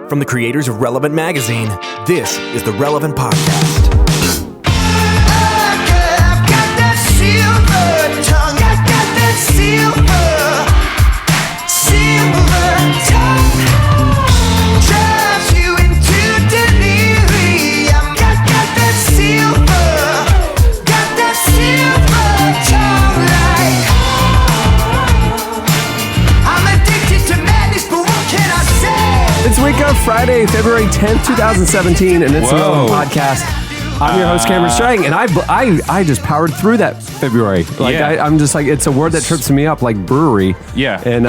From the creators of Relevant Magazine, this is the Relevant Podcast. It's Wake Up Friday, February 10th, 2017, and it's the Relevant Podcast. I'm your host, Cameron Strang, and I just powered through that February. I'm just like, it's a word that trips me up, like brewery. Yeah. And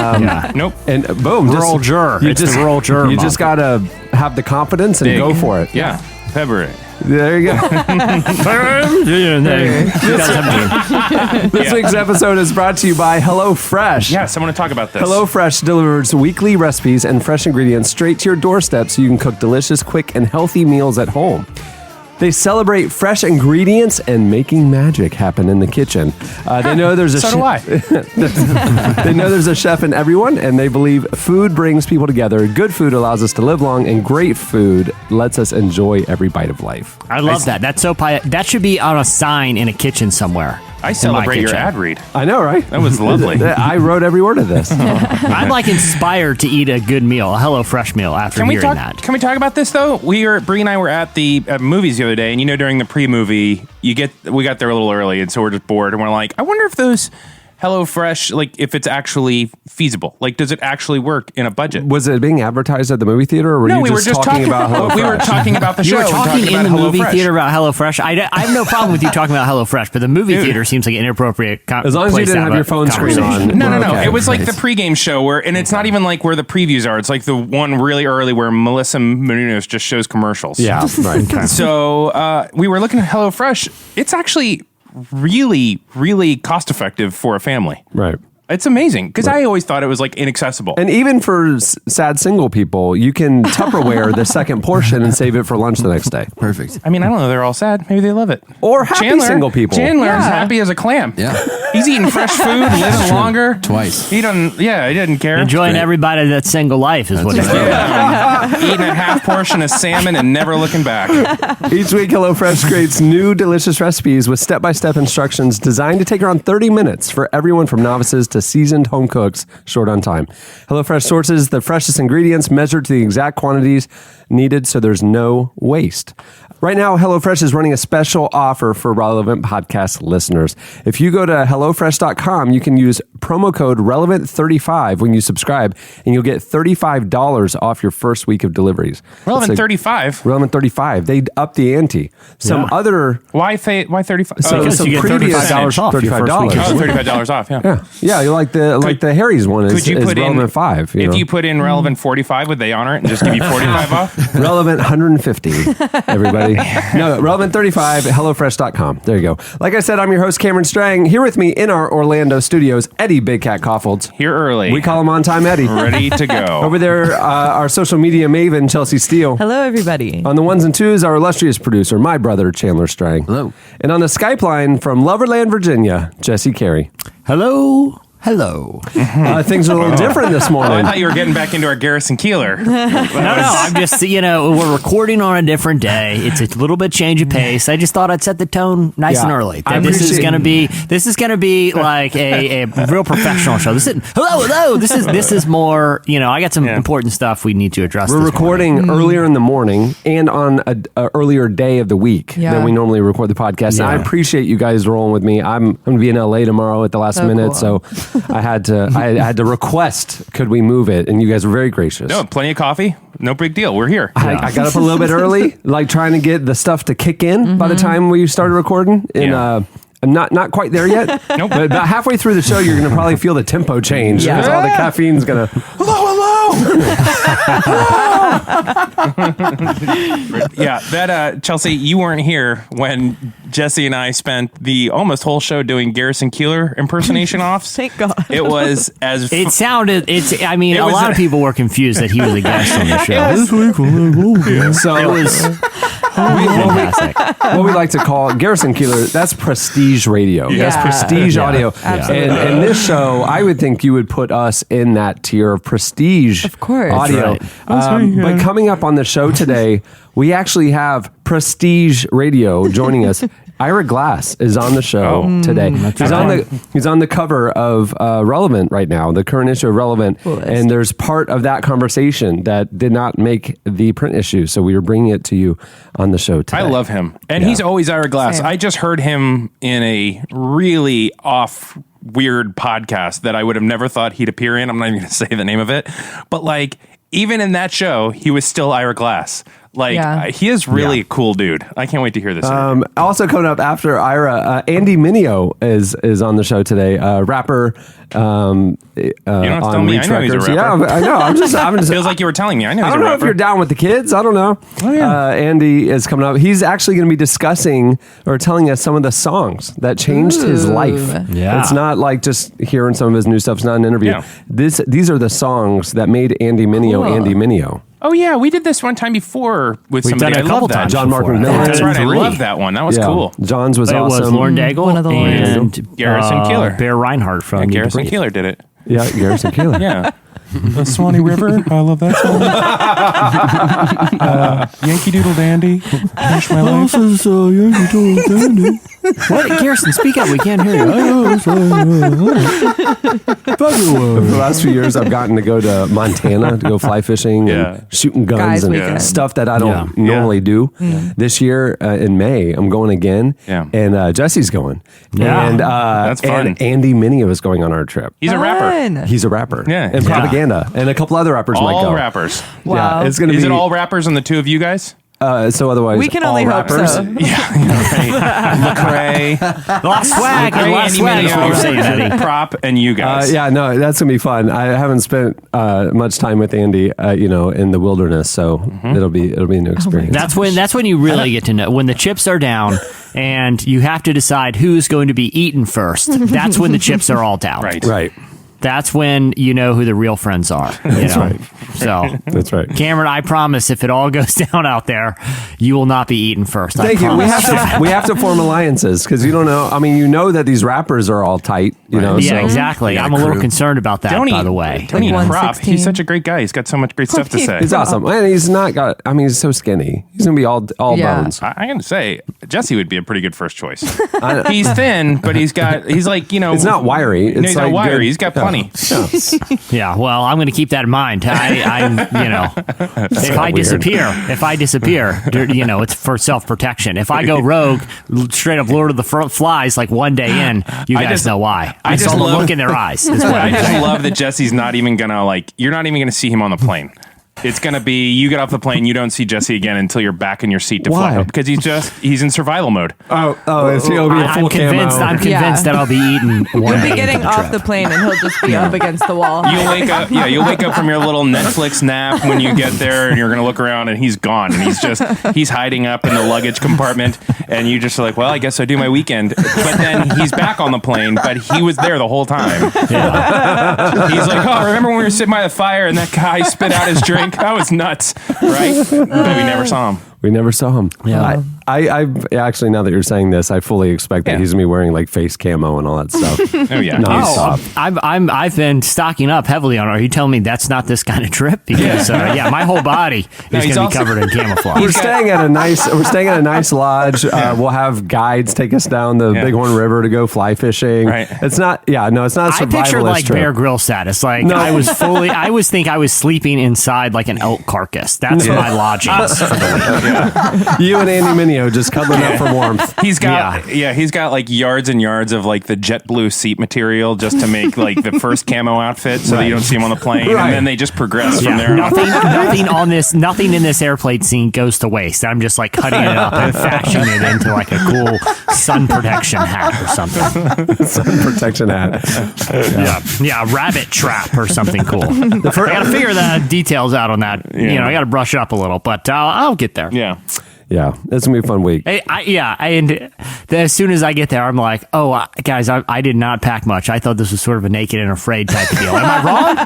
Nope. And boom, Rural juror. It's the rural juror. You just gotta have the confidence and go for it. Yeah. February. There you go. This week's episode is brought to you by HelloFresh. Yes, I want to talk about this. HelloFresh delivers weekly recipes and fresh ingredients straight to your doorstep so you can cook delicious, quick, and healthy meals at home. They celebrate fresh ingredients and making magic happen in the kitchen. They know there's a So do I. They know there's a chef in everyone, and they believe food brings people together. Good food allows us to live long, and great food lets us enjoy every bite of life. I love that. That's so that should be on a sign in a kitchen somewhere. I celebrate your ad read. I know, right? That was lovely. I wrote every word of this. I'm like inspired to eat a good meal, a HelloFresh meal after hearing that. Can we talk about this though? Bree and I were at the movies the other day, and during the pre-movie, we got there a little early, and so we're just bored, and we're like, I wonder if those HelloFresh, if it's actually feasible. Does it actually work in a budget? Was it being advertised at the movie theater, or were you just talking about HelloFresh? We were talking about the show. You were talking in the movie theater about HelloFresh. I have no problem with you talking about HelloFresh, but the movie theater seems like an inappropriate as long as you didn't have your phone screen on. No. Okay. It was like the pregame show and it's not even like where the previews are. It's like the one really early where Melissa Mineo just shows commercials. Yeah, right. So we were looking at HelloFresh. It's actually really, really cost effective for a family. Right. It's amazing because I always thought it was inaccessible. And even for sad single people, you can Tupperware the second portion and save it for lunch the next day. Perfect. I mean, I don't know. They're all sad. Maybe they love it. Or happy single people. Chandler is happy as a clam. Yeah. He's eating fresh food, living longer. Twice. He didn't care. Enjoying every bite of that single life is what he's doing. Eating a half portion of salmon and never looking back. Each week, HelloFresh creates new delicious recipes with step-by-step instructions designed to take around 30 minutes for everyone from novices to seasoned home cooks short on time. HelloFresh sources the freshest ingredients measured to the exact quantities needed so there's no waste. Right now, HelloFresh is running a special offer for Relevant Podcast listeners. If you go to HelloFresh.com, you can use promo code Relevant35 when you subscribe, and you'll get $35 off your first week of deliveries. Relevant 35? Relevant 35. They upped the ante. Other... Why 35? So because you get $35 off your first week. Oh, $35 off, yeah. Yeah, you like the Harry's one is Relevant 5. If you put in Relevant 45, would they honor it and just give you 45 off? Relevant 150, everybody. No, Relevant 35, HelloFresh.com. There you go. Like I said, I'm your host, Cameron Strang. Here with me in our Orlando studios, Eddie Big Cat Koffolds. Here early. We call him On Time Eddie. Ready to go. Over there, our social media maven, Chelsea Steele. Hello, everybody. On the ones and twos, our illustrious producer, my brother, Chandler Strang. Hello. And on the Skype line from Loverland, Virginia, Jesse Carey. Hello. Things are a little different this morning. I thought you were getting back into our Garrison Keillor. No, I'm just, we're recording on a different day. It's a little bit change of pace. I just thought I'd set the tone nice and early. This is going to be like a real professional show. This is more, I got some important stuff we need to address. We're recording earlier in the morning and on a earlier day of the week than we normally record the podcast. Yeah. And I appreciate you guys rolling with me. I'm going to be in LA tomorrow at the last minute, cool. so I had to request, could we move it? And you guys were very gracious. No, plenty of coffee. No big deal. We're here. I got up a little bit early, trying to get the stuff to kick in by the time we started recording. And I'm not quite there yet. Nope. But about halfway through the show, you're going to probably feel the tempo change because all the caffeine's going to... Hello. Yeah, that Chelsea, you weren't here when Jesse and I spent the almost whole show doing Garrison Keillor impersonation offs. Thank God. It was as a lot of people were confused that he was a guest on the show. So it was Fantastic. What we like to call Garrison Keillor, that's prestige radio. Yeah. That's prestige Yeah. audio. Absolutely. And this show, I would think you would put us in that tier of prestige Of course. audio. That's But coming up on the show today, we actually have prestige radio joining us. Ira Glass is on the show today. He's on the cover of Relevant right now, the current issue of Relevant, Coolest. and there's part of that conversation that did not make the print issue, so we are bringing it to you on the show today. I love him. And he's always Ira Glass. Same. I just heard him in a really weird podcast that I would have never thought he'd appear in. I'm not even going to say the name of it. But like, even in that show, he was still Ira Glass. Like, Yeah. he is really a cool dude. I can't wait to hear this. Also coming up after Ira, Andy Mineo is on the show today. Rapper. You don't have to on tell me. I Reach know he's a Records. rapper. Yeah, I know. I'm just. Feels like you were telling me. I know I he's don't a know rapper. if you're down with the kids. I don't know. Oh, yeah. Andy is coming up. He's actually going to be discussing or telling us some of the songs that changed his Ooh. life. Yeah. It's not like just hearing some of his new stuff. It's not an interview. Yeah. These are the songs that made Andy Mineo Cool. Andy Mineo. Oh, yeah. We did this one time before with We've somebody. done it a I couple love that. times. John Mark before. McMillan. That's right. I 3. love that one. That was Yeah. cool. John's was It was awesome. Lauren Daigle One of the Laurens. and Garrison Keillor. Bear Reinhardt from Need to Garrison Breathe. Keillor did it. Yeah, Garrison Keillor. Yeah. The Swanee River. I love that song. Yankee Doodle Dandy. Finish my life. What? Garrison, speak up. We can't hear you. For the last few years, I've gotten to go to Montana to go fly fishing Yeah. and shooting guns Guys and weekend. stuff that I don't Yeah. normally do. This year in May, I'm going again, Yeah. and Jesse's going. Yeah. And, That's fun. and Andy Mineo is going on our trip. He's a rapper. Fun. He's a rapper. Yeah. And Yeah. propaganda. And a couple other rappers might go. All rappers. Wow. Yeah, it's going to be. Is it all rappers on the two of you guys? So otherwise, We can all only hope rappers. so. Lecrae. A lot of swag. A lot of Andy swag is what you're Mineo, saying, Eddie. Prop, and you guys. Yeah, no, that's gonna be fun. I haven't spent much time with Andy, in the wilderness, so it'll be a new experience. That's when you really get to know when the chips are down and you have to decide who's going to be eaten first. That's when the chips are all down. Right. right. That's when you know who the real friends are. That's right. So That's right. Cameron, I promise if it all goes down out there, you will not be eaten first. Thank I you. promise. We have to form alliances because you don't know. I mean, you know that these rappers are all tight. Yeah, so exactly. you got I'm a little crew. concerned about that, by the way. Don't eat Like Prop. 116. He's such a great guy. He's got so much great stuff to say. He's awesome, and he's not got. I mean, he's so skinny. He's gonna be all Yeah. bones. I'm going to say Jesse would be a pretty good first choice. He's thin, but he's like, It's not wiry. No, It's he's like not wiry. good- He's got plenty. Yeah, well, I'm going to keep that in mind. If I disappear, it's for self-protection. If I go rogue, straight up Lord of the Flies, like one day in, you guys know why. I just saw the love- look in their eyes. Is what I I just love that Jesse's not even going to you're not even going to see him on the plane. It's going to be, you get off the plane, you don't see Jesse again until you're back in your seat to fly Why? up because he's in survival mode. Oh, he'll be a full I'm convinced. camo. I'm convinced that I'll be eaten. You'll be getting off the plane and he'll just be up against the wall. You'll wake up from your little Netflix nap when you get there and you're going to look around and he's gone and he's hiding up in the luggage compartment and you just are like, well, I guess I do my weekend. But then he's back on the plane, but he was there the whole time. Yeah. He's like, oh, remember when we were sitting by the fire and that guy spit out his drink? That was nuts, right? But we never saw him. We never saw him. Yeah. I actually, now that you're saying this, I fully expect that Yeah. he's gonna be wearing like face camo and all that stuff. Oh yeah. Nonstop. I've been stocking up heavily on. Are you telling me that's not this kind of trip? Because my whole body No, is he's going to be also- covered in camouflage. We're staying at a nice lodge. We'll have guides take us down the Yeah. Bighorn River to go fly fishing. Right. It's not a I survivalist pictured like trip. Bear Grill status. Like No. I was I was sleeping inside like an elk carcass. That's my lodgings. You and Andy Mineo just cuddling up for warmth. He's got he's got like yards and yards of like the JetBlue seat material just to make like the first camo outfit so that you don't see him on the plane Right. and then they just progress from Yeah, there. nothing in this airplane scene goes to waste. I'm just like cutting it up and fashioning it into like a cool sun protection hat or something. Sun protection hat. Yeah, a rabbit trap or something cool. I got to figure the details out on that. Yeah. I got to brush it up a little, but I'll get there. Yeah. Yeah, it's gonna be a fun week. And as soon as I get there, I'm like, oh, guys, I did not pack much. I thought this was sort of a naked and afraid type of deal. Am I wrong?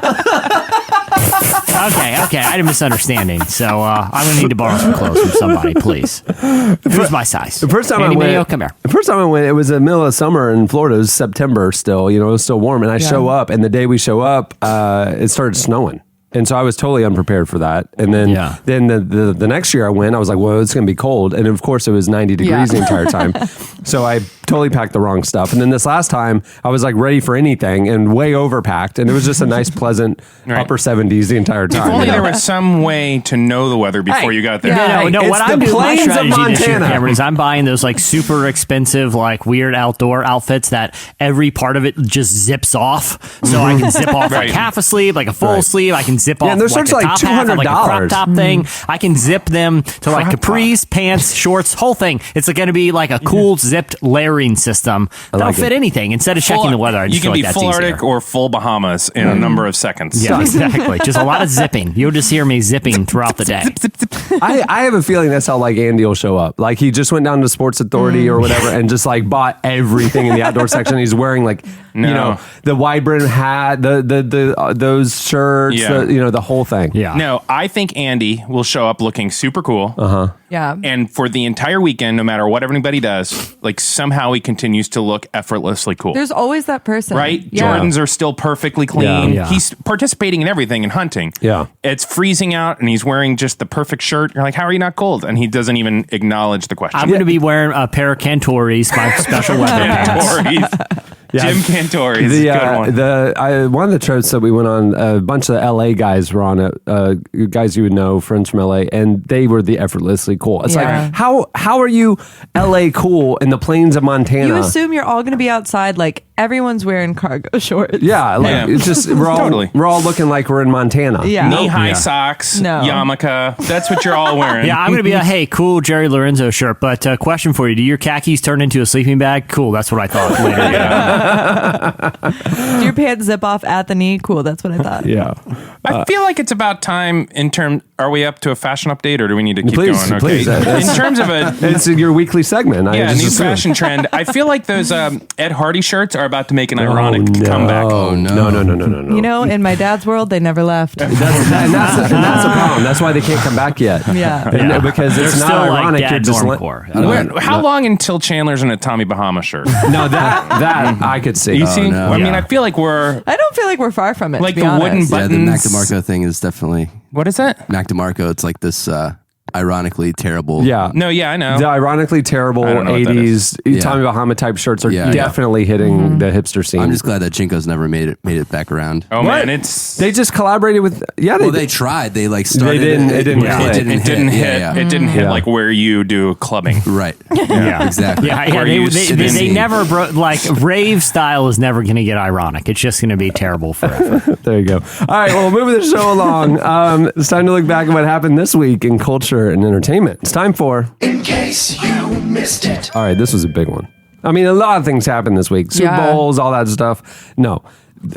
Okay, I had a misunderstanding. So I'm going to need to borrow some clothes from somebody, please. Who's my size? The first time Andy I went, Mineo, come here. The first time I went, it was the middle of summer in Florida. It was September still. It was still warm. And I show up, and the day we show up, it started snowing. And so I was totally unprepared for that. And then the next year I went, I was like, well, it's going to be cold. And of course, it was 90 degrees the entire time. So I totally packed the wrong stuff. And then this last time, I was like ready for anything and way overpacked. And it was just a nice, pleasant upper 70s the entire time. If only there was some way to know the weather before you got there. No. What I'm doing, my strategy this year, Montana. Cameron, is I'm buying those like super expensive, like weird outdoor outfits that every part of it just zips off. So I can zip off like half a sleeve, like a full sleeve. I can zip off and they're like a like top half, like a crop top thing. I can zip them to like capris, pants, shorts, whole thing. It's going to be like a cool zipped layering system that'll fit anything. Instead of checking the weather, I just you can feel be like full that's Arctic easier. or full Bahamas in a number of seconds. Yeah, exactly. Just a lot of zipping. You'll just hear me zipping throughout the day. I have a feeling that's how like Andy will show up. Like he just went down to Sports Authority or whatever and just like bought everything in the outdoor section. He's wearing like the wide brim hat, those shirts, the whole thing. Yeah. No, I think Andy will show up looking super cool. Yeah. And for the entire weekend, no matter what anybody does, like somehow he continues to look effortlessly cool. There's always that person. Right? Yeah. Jordans are still perfectly clean. Yeah. He's participating in everything and hunting. Yeah. It's freezing out and he's wearing just the perfect shirt. You're like, how are you not cold? And he doesn't even acknowledge the question. I'm going to be wearing a pair of Cantoris, my special weather pants. Cantoris. Jim Cantori is a good one. One of the trips that we went on, a bunch of LA guys were on it, guys you would know, friends from LA, and they were the effortlessly cool. It's like, how are you LA cool in the plains of Montana? You assume you're all going to be outside, like everyone's wearing cargo shorts. Yeah, like it's just we're all looking like we're in Montana. Yeah. Knee-high socks, yarmulke. That's what you're all wearing. Yeah, I'm going to be hey, cool Jerry Lorenzo shirt, but question for you. Do your khakis turn into a sleeping bag? Cool, that's what I thought later. Do your pants zip off at the knee? Cool, that's what I thought. Yeah. I feel like it's about time are we up to a fashion update or do we need to keep going? Okay. Please. In terms of it's your weekly segment. new fashion trend. I feel like those Ed Hardy shirts are about to make an ironic comeback. Oh, no. You know, in my dad's world, they never left. That's the problem. That's why they can't come back yet. Yeah. Because it's They're not still ironic. like You're just How long until Chandler's in a Tommy Bahama shirt? No, that I could see. You see? no. I mean, I feel like we're I don't feel like we're far from it. like to be the wooden honest. buttons. Yeah, the Mac DeMarco thing is definitely What is that? Mac DeMarco. It's like this ironically terrible. Yeah. No, yeah, I know. The ironically terrible I don't know what that 80s Tommy Bahama type shirts are definitely hitting the hipster scene. I'm just glad that Jinko's never made it back around. Oh man, it's They just collaborated with They tried. They like started. It didn't click. it didn't hit. It didn't hit like where you do clubbing. Right. Yeah. Exactly. Yeah, they never like rave style is never going to get ironic. It's just going to be terrible forever. There you go. All right, well, moving the show along. It's time to look back at what happened this week in culture and entertainment. It's time for In Case You Missed It. All right, this was a big one. I mean, a lot of things happened this week. Super Bowls, all that stuff. No.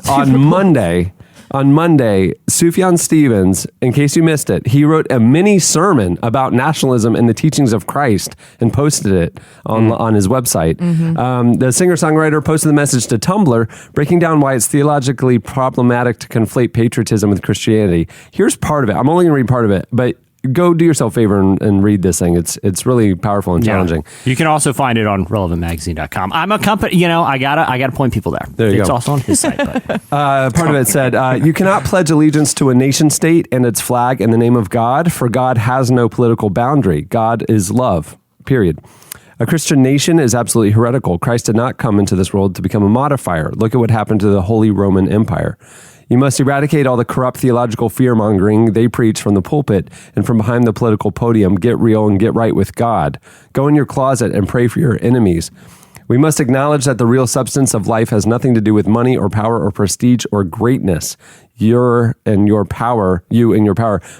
On Monday, Sufjan Stevens, in case you missed it, he wrote a mini sermon about nationalism and the teachings of Christ and posted it on his website. The singer-songwriter posted the message to Tumblr, breaking down why it's theologically problematic to conflate patriotism with Christianity. Here's part of it. I'm only going to read part of it, but go do yourself a favor and read this thing. It's really powerful and challenging. You can also find it on relevantmagazine.com. I'm a company, I gotta point people there. There you it's go. also on his site. But. Part of it said, you cannot pledge allegiance to a nation state and its flag in the name of God, for God has no political boundary. God is love, period. A Christian nation is absolutely heretical. Christ did not come into this world to become a modifier. Look at what happened to the Holy Roman Empire. You must eradicate all the corrupt theological fear-mongering they preach from the pulpit and from behind the political podium. Get real and get right with God. Go in your closet and pray for your enemies. We must acknowledge that the real substance of life has nothing to do with money or power or prestige or greatness. You and your power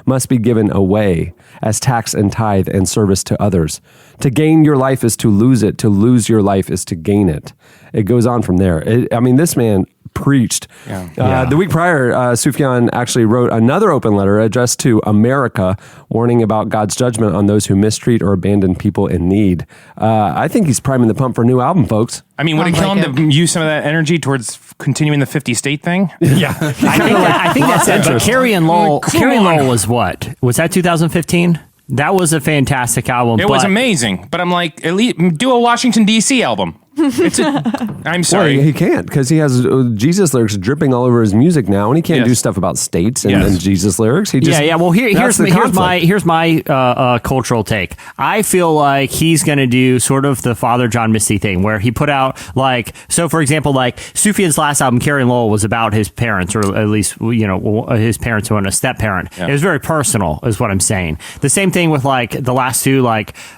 must be given away as tax and tithe and service to others. To gain your life is to lose it. To lose your life is to gain it. It goes on from there. This man preached. The week prior, Sufjan actually wrote another open letter addressed to America, warning about God's judgment on those who mistreat or abandon people in need. I think he's priming the pump for a new album, folks. I mean, would it kill him to use some of that energy towards continuing the 50 state thing? Yeah. I think that's it. But Carrie Lowell was what? Was that 2015? That was a fantastic album. It was amazing. But I'm like, at least do a Washington, D.C. album. I'm sorry. Well, he can't because he has Jesus lyrics dripping all over his music now, and he can't do stuff about states and Jesus lyrics. He just, Well, here's my cultural take. I feel like he's going to do sort of the Father John Misty thing, where he put out for example, Sufjan's last album, Carrie Lowell, was about his parents, or at least his parents who were a step parent. Yeah. It was very personal, is what I'm saying. The same thing with the last two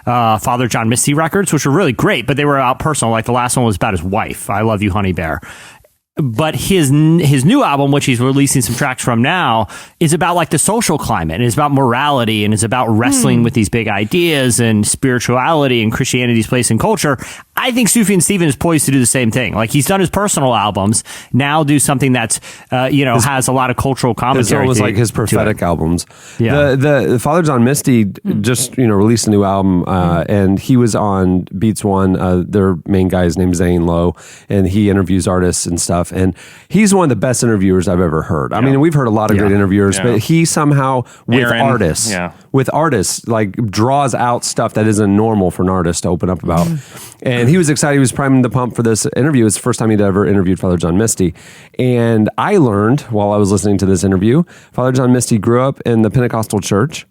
Father John Misty records, which were really great, but they were about personal. The last one was about his wife. I Love You, Honey Bear. But his new album, which he's releasing some tracks from now, is about the social climate, and it's about morality, and it's about wrestling with these big ideas and spirituality and Christianity's place in culture. I think Sufjan Stevens is poised to do the same thing. He's done his personal albums, now do something that's has a lot of cultural commentary. It was like his prophetic albums. Yeah. The Father John Misty just released a new album, and he was on Beats One. Their main guy is named Zane Lowe, and he interviews artists and stuff. And he's one of the best interviewers I've ever heard. I mean, we've heard a lot of great interviewers, but he somehow with artists draws out stuff that isn't normal for an artist to open up about. And he was excited. He was priming the pump for this interview. It was the first time he'd ever interviewed Father John Misty. And I learned while I was listening to this interview, Father John Misty grew up in the Pentecostal church.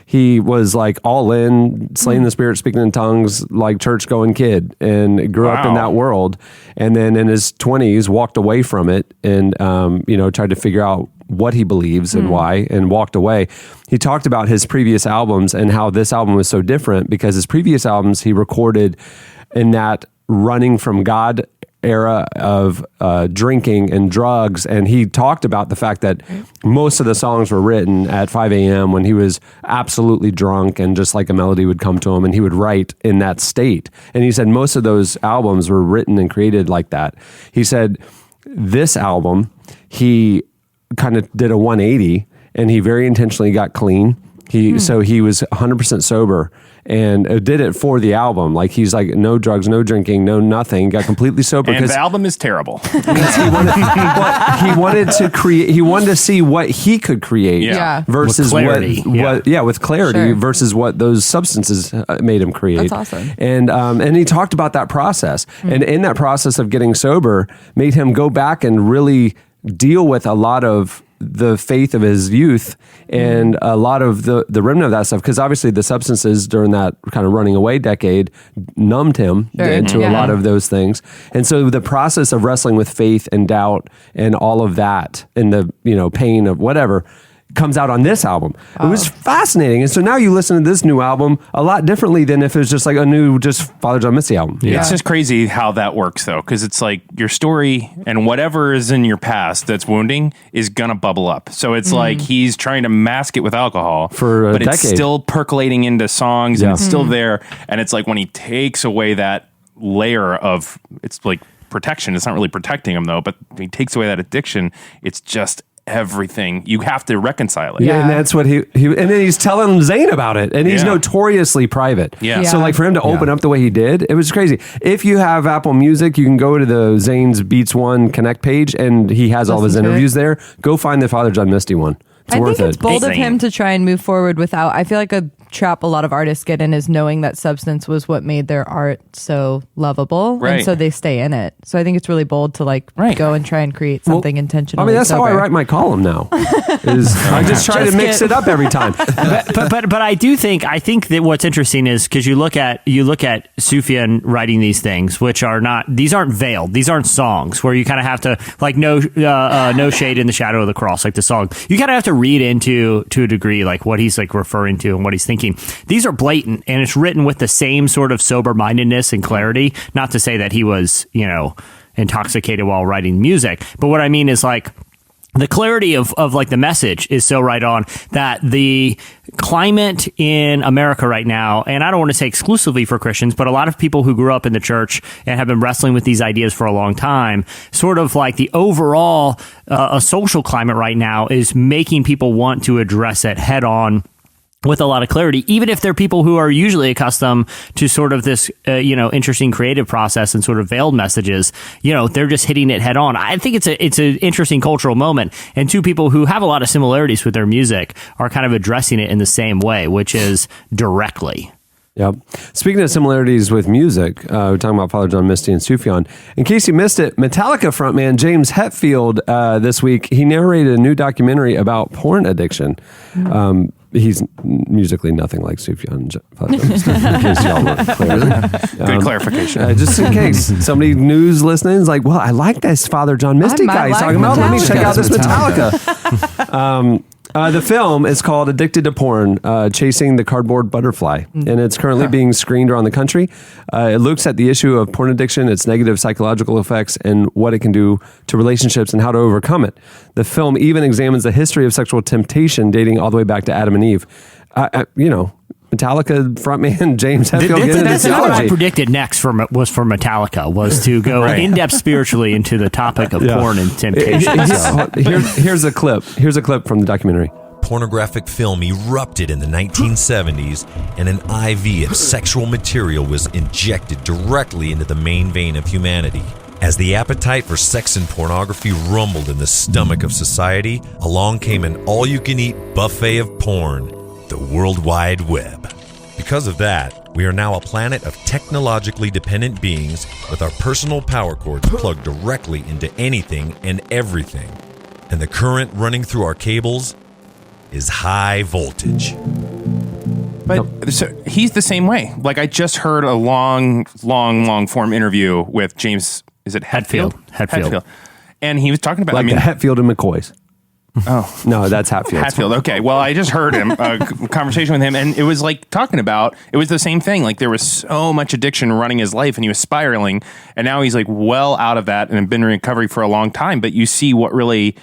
He was all in, slaying the spirit, speaking in tongues, church going kid, and grew up in that world. And then in his 20s, walked away from it and, tried to figure out what he believes and why, and walked away. He talked about his previous albums and how this album was so different because his previous albums he recorded in that running from God era of drinking and drugs, and he talked about the fact that most of the songs were written at 5 a.m. when he was absolutely drunk, and just a melody would come to him and he would write in that state. And he said most of those albums were written and created like that. He said this album he kind of did a 180 and he very intentionally got clean. So he was 100% sober and did it for the album. He's no drugs, no drinking, no nothing. Got completely sober. And the album is terrible. Because he wanted to create. He wanted to see what he could create versus with clarity. With clarity versus what those substances made him create. That's awesome. And he talked about that process, and in that process of getting sober, made him go back and really deal with a lot of the faith of his youth and a lot of the remnant of that stuff, because obviously the substances during that kind of running away decade numbed him to a lot of those things. And so the process of wrestling with faith and doubt and all of that and the pain of whatever comes out on this album. It was fascinating. And so now you listen to this new album a lot differently than if it was just a new Father John Misty album. It's just crazy how that works though, because it's your story and whatever is in your past that's wounding is gonna bubble up. So it's he's trying to mask it with alcohol for a decade. It's still percolating into songs and it's still there. And it's when he takes away that layer of, it's protection. It's not really protecting him though, but he takes away that addiction. It's just everything. You have to reconcile it. Yeah, and that's what he and then he's telling Zane about it, and he's notoriously private. So for him to open up the way he did, it was crazy. If you have Apple Music, you can go to the Zane's Beats One Connect page, and he has all of his interviews there. Go find the Father John Misty one. It's worth think it's it. bold of him to try and move forward without. I feel like a trap a lot of artists get in is knowing that substance was what made their art so lovable, and so they stay in it. So I think it's really bold to go and try and create something intentional. I mean, that's how I write my column now. I just try to mix it up every time. but I think that what's interesting is because you look at Sufjan writing these things, which are not, these aren't veiled, these aren't songs where you kind of have to no shade in the shadow of the cross, like the song. You kind of have to read into to a degree what he's referring to and what he's thinking. These are blatant, and it's written with the same sort of sober-mindedness and clarity. Not to say that he was, intoxicated while writing music, but what I mean is the clarity of like the message is so right on that the climate in America right now, and I don't want to say exclusively for Christians, but a lot of people who grew up in the church and have been wrestling with these ideas for a long time, sort of like the overall a social climate right now is making people want to address it head on with a lot of clarity, even if they're people who are usually accustomed to sort of this, interesting creative process and sort of veiled messages. They're just hitting it head on. I think it's an interesting cultural moment, and two people who have a lot of similarities with their music are kind of addressing it in the same way, which is directly. Yep. Speaking of similarities with music, we're talking about Father John Misty and Sufjan. In case you missed it, Metallica frontman James Hetfield this week, he narrated a new documentary about porn addiction. He's musically nothing like Sufjan. In case y'all weren't clear. Good clarification. Just in case somebody news listening is like, well, I like this Father John Misty guy he's talking about. Let me check out this Metallica. The film is called Addicted to Porn, Chasing the Cardboard Butterfly, and it's currently being screened around the country. It looks at the issue of porn addiction, its negative psychological effects, and what it can do to relationships and how to overcome it. The film even examines the history of sexual temptation dating all the way back to Adam and Eve. Metallica frontman James Hetfield. That's what I predicted next was for Metallica, was to go in depth spiritually into the topic of porn and temptation. Here's a clip. Here's a clip from the documentary. Pornographic film erupted in the 1970s, and an IV of sexual material was injected directly into the main vein of humanity. As the appetite for sex and pornography rumbled in the stomach of society, along came an all-you-can-eat buffet of porn, the World Wide Web. Because of that, we are now a planet of technologically dependent beings with our personal power cords plugged directly into anything and everything. And the current running through our cables is high voltage. But so he's the same way. Like, I just heard a long form interview with James, is it Hetfield? Hetfield. And he was talking about... the Hetfield and McCoys. Oh. No, that's Hatfield. Hatfield, okay. Well, I just heard him, a conversation with him, and it was like talking about, it was the same thing. Like, there was so much addiction running his life, and he was spiraling, and now he's like well out of that and have been in recovery for a long time. But you see what really,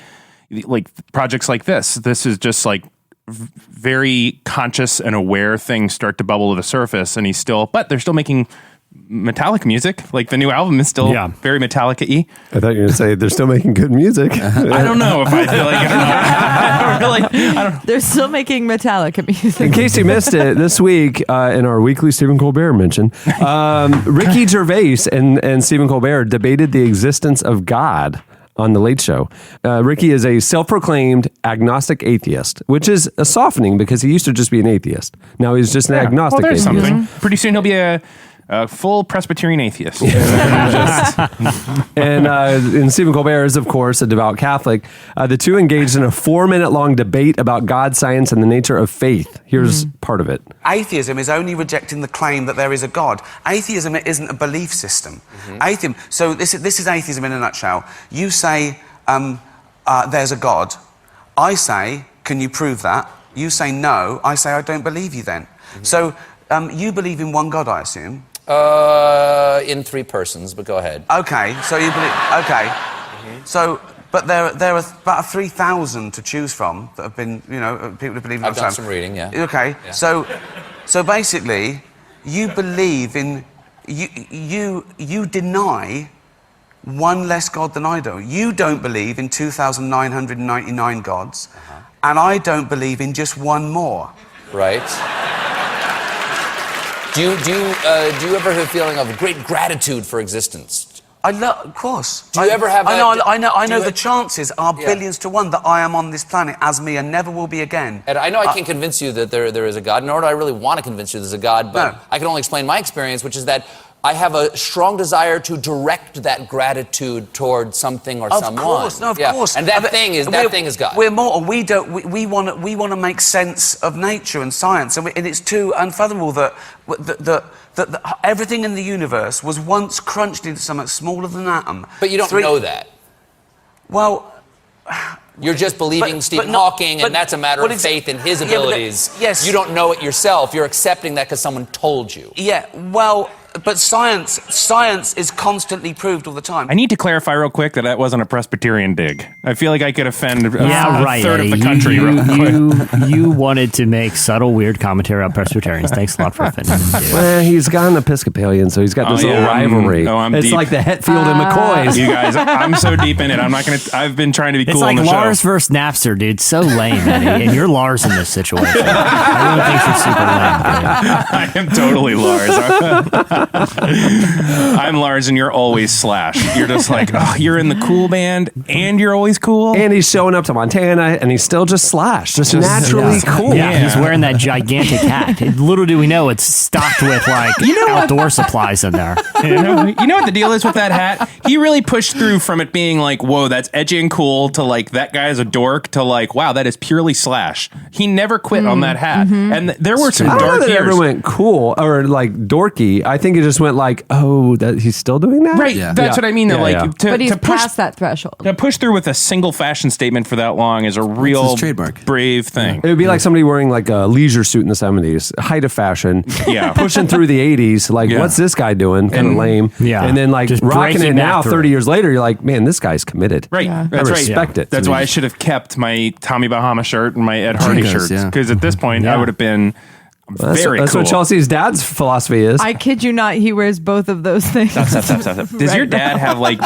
like, projects like this is just like very conscious and aware things start to bubble to the surface, and but they're still making Metallica music. Like, the new album is still very Metallica-y. I thought you were going to say they're still making good music. I don't know if I feel like I don't. They're still making Metallica music. In case you missed it, this week in our weekly Stephen Colbert mention, Ricky Gervais and Stephen Colbert debated the existence of God on The Late Show. Ricky is a self-proclaimed agnostic atheist, which is a softening because he used to just be an atheist. Now he's just an agnostic atheist. Something. Pretty soon he'll be a full Presbyterian atheist. And Stephen Colbert is, of course, a devout Catholic. The two engaged in a 4-minute long debate about God, science, and the nature of faith. Here's part of it. Atheism is only rejecting the claim that there is a God. Atheism isn't a belief system. So this is atheism in a nutshell. You say there's a God. I say, can you prove that? You say no. I say, I don't believe you then. So you believe in one God, I assume? In 3 persons, but go ahead. Okay, so you believe... Okay. So, but there are about 3,000 to choose from that have been, people who believe in... I've done some reading, yeah. Okay, yeah. So basically, you believe in... You deny one less God than I do. You don't believe in 2,999 gods, and I don't believe in just one more. Right. Do you ever have a feeling of great gratitude for existence? Of course. Do you ever have? I know the chances are billions to one that I am on this planet as me and never will be again. And I know I can't convince you that there is a God, nor do I really want to convince you there's a God. But no. I can only explain my experience, which is that I have a strong desire to direct that gratitude toward something or someone. Of course. And that thing is God. We're mortal. We want to make sense of nature and science, and it's too unfathomable that everything in the universe was once crunched into something smaller than an atom. But you don't know that. Well. You're just believing Stephen Hawking, and that's a matter of faith in his abilities. Yes. You don't know it yourself. You're accepting that because someone told you. Yeah, well, But science is constantly proved all the time. I need to clarify real quick that wasn't a Presbyterian dig. I feel like I could offend a third of the Eddie. country real quick. You wanted to make subtle, weird commentary on Presbyterians. Thanks a lot for offending me. Well, he's got an Episcopalian, so he's got this little rivalry. It's deep. like the Hetfield and McCoys. You guys, I'm so deep in it. I'm not going to. I've been trying to be cool on the show. It's like Lars versus Napster, dude. So lame, Eddie. And you're Lars in this situation. Everyone thinks you're super lame, dude. I am totally Lars. I'm Lars, and you're always Slash. You're just like, you're in the cool band, and you're always cool. And he's showing up to Montana, and he's still just Slash, just naturally cool. Yeah, he's wearing that gigantic hat. Little do we know, it's stocked with like outdoor supplies in there. You know what the deal is with that hat? He really pushed through from it being like, whoa, that's edgy and cool, to like, that guy is a dork, to like, wow, that is purely Slash. He never quit on that hat. Mm-hmm. And there were some I don't know dark that it years. ever went cool or like dorky. I think it just went like, oh, that he's still doing that? Right, that's what I mean. That But he's to push past that threshold. to push through with a single fashion statement for that long is a real trademark. brave thing. It would be like somebody wearing like a leisure suit in the 70s, height of fashion, Yeah. pushing through the 80s. Like, what's this guy doing? Kind of lame. Yeah. And then like Just rocking breaking it now, back through 30 it. years later, you're like, man, this guy's committed. Right, Yeah. that's I right. respect it. That's why I should have kept my Tommy Bahama shirt and my Ed Hardy Jinkos, shirts, yeah. because at this point I would have been very That's cool. what Chelsea's dad's philosophy is. I kid you not, he wears both of those things. Stop. Does your dad have like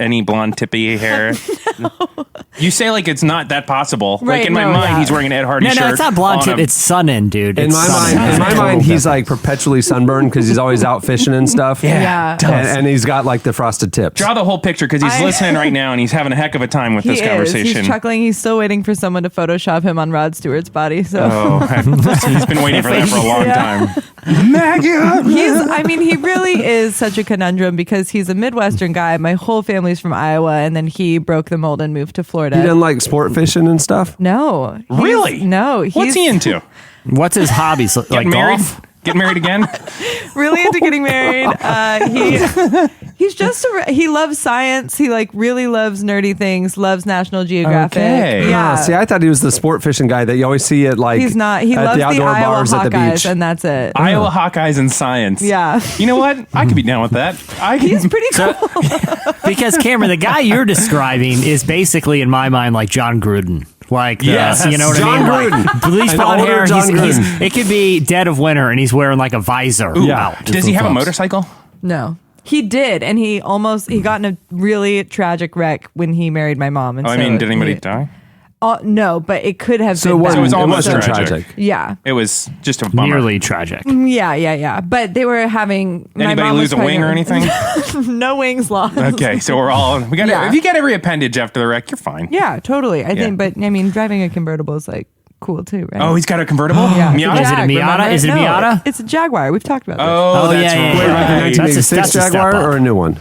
any blonde tippy hair? No. You say like it's not that possible. Right, like in my no, mind, yeah. he's wearing an Ed Hardy shirt. No, it's not blonde on tip. a- It's sun-in, dude. in It's my sun-in. mind, he's like perpetually sunburned because he's always out fishing and stuff. Yeah. And he's got like the frosted tips. Draw the whole picture because he's listening right now and he's having a heck of a time with this conversation. He's chuckling. He's still waiting for someone to Photoshop him on Rod Stewart's body. So He's been waiting for that for a long time. he really is such a conundrum because he's a Midwestern guy. My whole family's from Iowa, and then he broke the mold and moved to Florida. He doesn't like sport fishing and stuff? No. Really? No. What's he into? What's his hobbies? Like Getting married? golf? Get married again? Really into getting married. He's just he loves science. He like really loves nerdy things. Loves National Geographic. Okay. Yeah. See, I thought he was the sport fishing guy that you always see at like He's not. He at loves the the outdoor Iowa bars at the Hawkeyes, beach. and that's it. Iowa Hawkeyes and science. Yeah. You know what? I could be down with that. He's pretty cool. Because Cameron, the guy you're describing is basically, in my mind, like John Gruden. Like, Yes. you know what John I mean? Gruden. Like, bleach An blonde older hair. John Gruden. It could be dead of winter, and he's wearing like a visor. out. Does he have a motorcycle? No. He did, and he got in a really tragic wreck when he married my mom. And Did anybody die? No, but it could have So been. it wasn't, So it was it almost wasn't tragic. tragic. Yeah. It was just a bummer. Nearly tragic. Yeah. But they were having. my Anybody mom lose was a wing or pregnant. anything? No wings lost. Okay, so we're all we got. Yeah. If you get every appendage after the wreck, you're fine. Yeah, totally. I Yeah. think, but driving a convertible is like cool too, right? Oh, he's got a convertible. yeah. Miata? Is it a Miata? remember? Is it a No, Miata? It's a Jaguar. We've talked about this. Oh, that's yeah, right. Wait, like a That's a 1986 step Jaguar up. or a new one?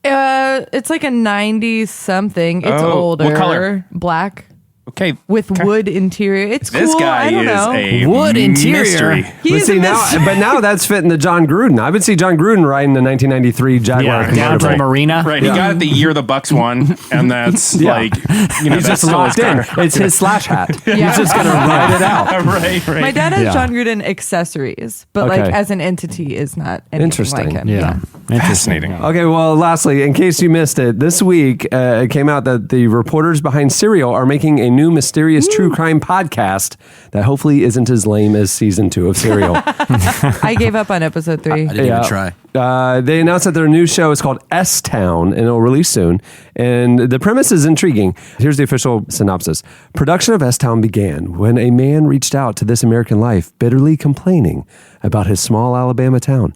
It's like a 90 something. It's Oh, older. what color? Black Okay, with wood interior. It's this cool. guy I don't know. is a Wood interior. mystery. But He's see a now that's fitting the John Gruden. I would see John Gruden riding the 1993 Jaguar Yeah, down convertible. to the marina. Right, he got it the year the Bucks won, and that's like He's that's just still his locked in. car. It's his Slash hat. Yeah. He's just gonna ride it out. right. My dad has Yeah. John Gruden accessories, but like Okay. as an entity is not anything Interesting. like him. Yeah. Fascinating. Okay, well, lastly, in case you missed it, this week it came out that the reporters behind Serial are making a new mysterious true crime podcast that hopefully isn't as lame as season 2 of Serial. I gave up on episode 3. I didn't even try. They announced that their new show is called S-Town and it'll release soon. And the premise is intriguing. Here's the official synopsis. Production of S-Town began when a man reached out to This American Life, bitterly complaining about his small Alabama town.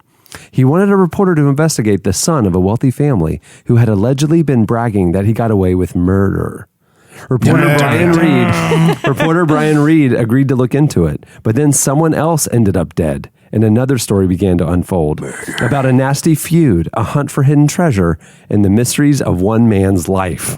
He wanted a reporter to investigate the son of a wealthy family who had allegedly been bragging that he got away with murder. Reporter Brian Reed agreed to look into it, but then someone else ended up dead, and another story began to unfold about a nasty feud, a hunt for hidden treasure, and the mysteries of one man's life.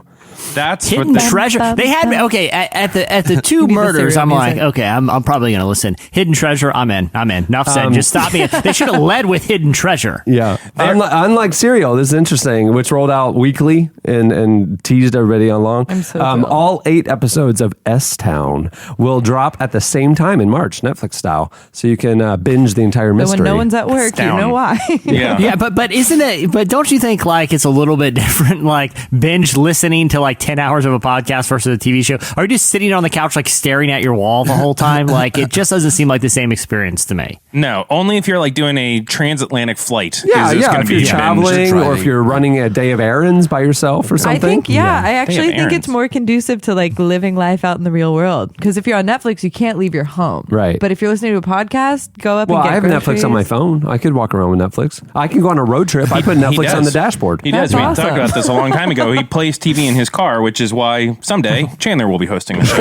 That's Hidden what Treasure. They had at the two murders. I'm like, okay, I'm probably gonna listen. Hidden Treasure. I'm in. Enough said. Just stop me. They should have led with Hidden Treasure. Yeah. Unlike Serial, this is interesting, which rolled out weekly and teased everybody on long. All 8 episodes of S-Town will drop at the same time in March, Netflix style, so you can binge the entire mystery. But when no one's at work, you know why. Yeah, but isn't it? But don't you think like it's a little bit different, like binge listening to like 10 hours of a podcast versus a TV show? Are you just sitting on the couch like staring at your wall the whole time? Like it just doesn't seem like the same experience to me. No, only if you're like doing a transatlantic flight. Yeah. If you're traveling or if you're running a day of errands by yourself or something. I think, I actually think it's more conducive to like living life out in the real world. Because if you're on Netflix, you can't leave your home. Right. But if you're listening to a podcast, go up and get I have groceries. Netflix on my phone. I could walk around with Netflix. I can go on a road trip. I put Netflix on the dashboard. He does. We talked about this a long time ago. He plays TV in his car, which is why someday Chandler will be hosting the show.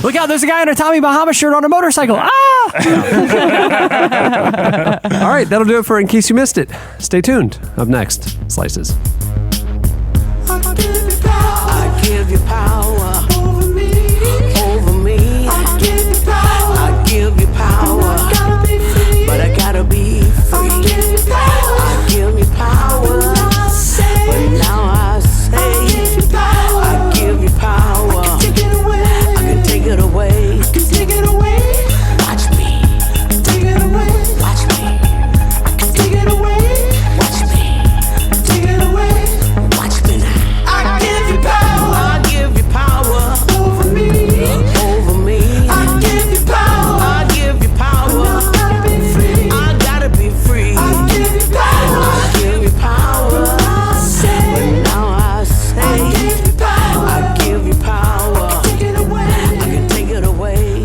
Look out, there's a guy in a Tommy Bahama shirt on a motorcycle. Ah! All right, that'll do it for In Case You Missed It. Stay tuned. Up next, Slices. I give you power over me. I give you power. I give you power. But I gotta be free. I give you power. But now I say I give you power. I can take it away. Watch me. Take it away. Watch me. I can take it away. Watch me. Take it away. Watch me now. I give you power. I give you power over me. I give you power. I give you power. I gotta be free. I give you power. I give you power. But now I say I give you power. I can take it away.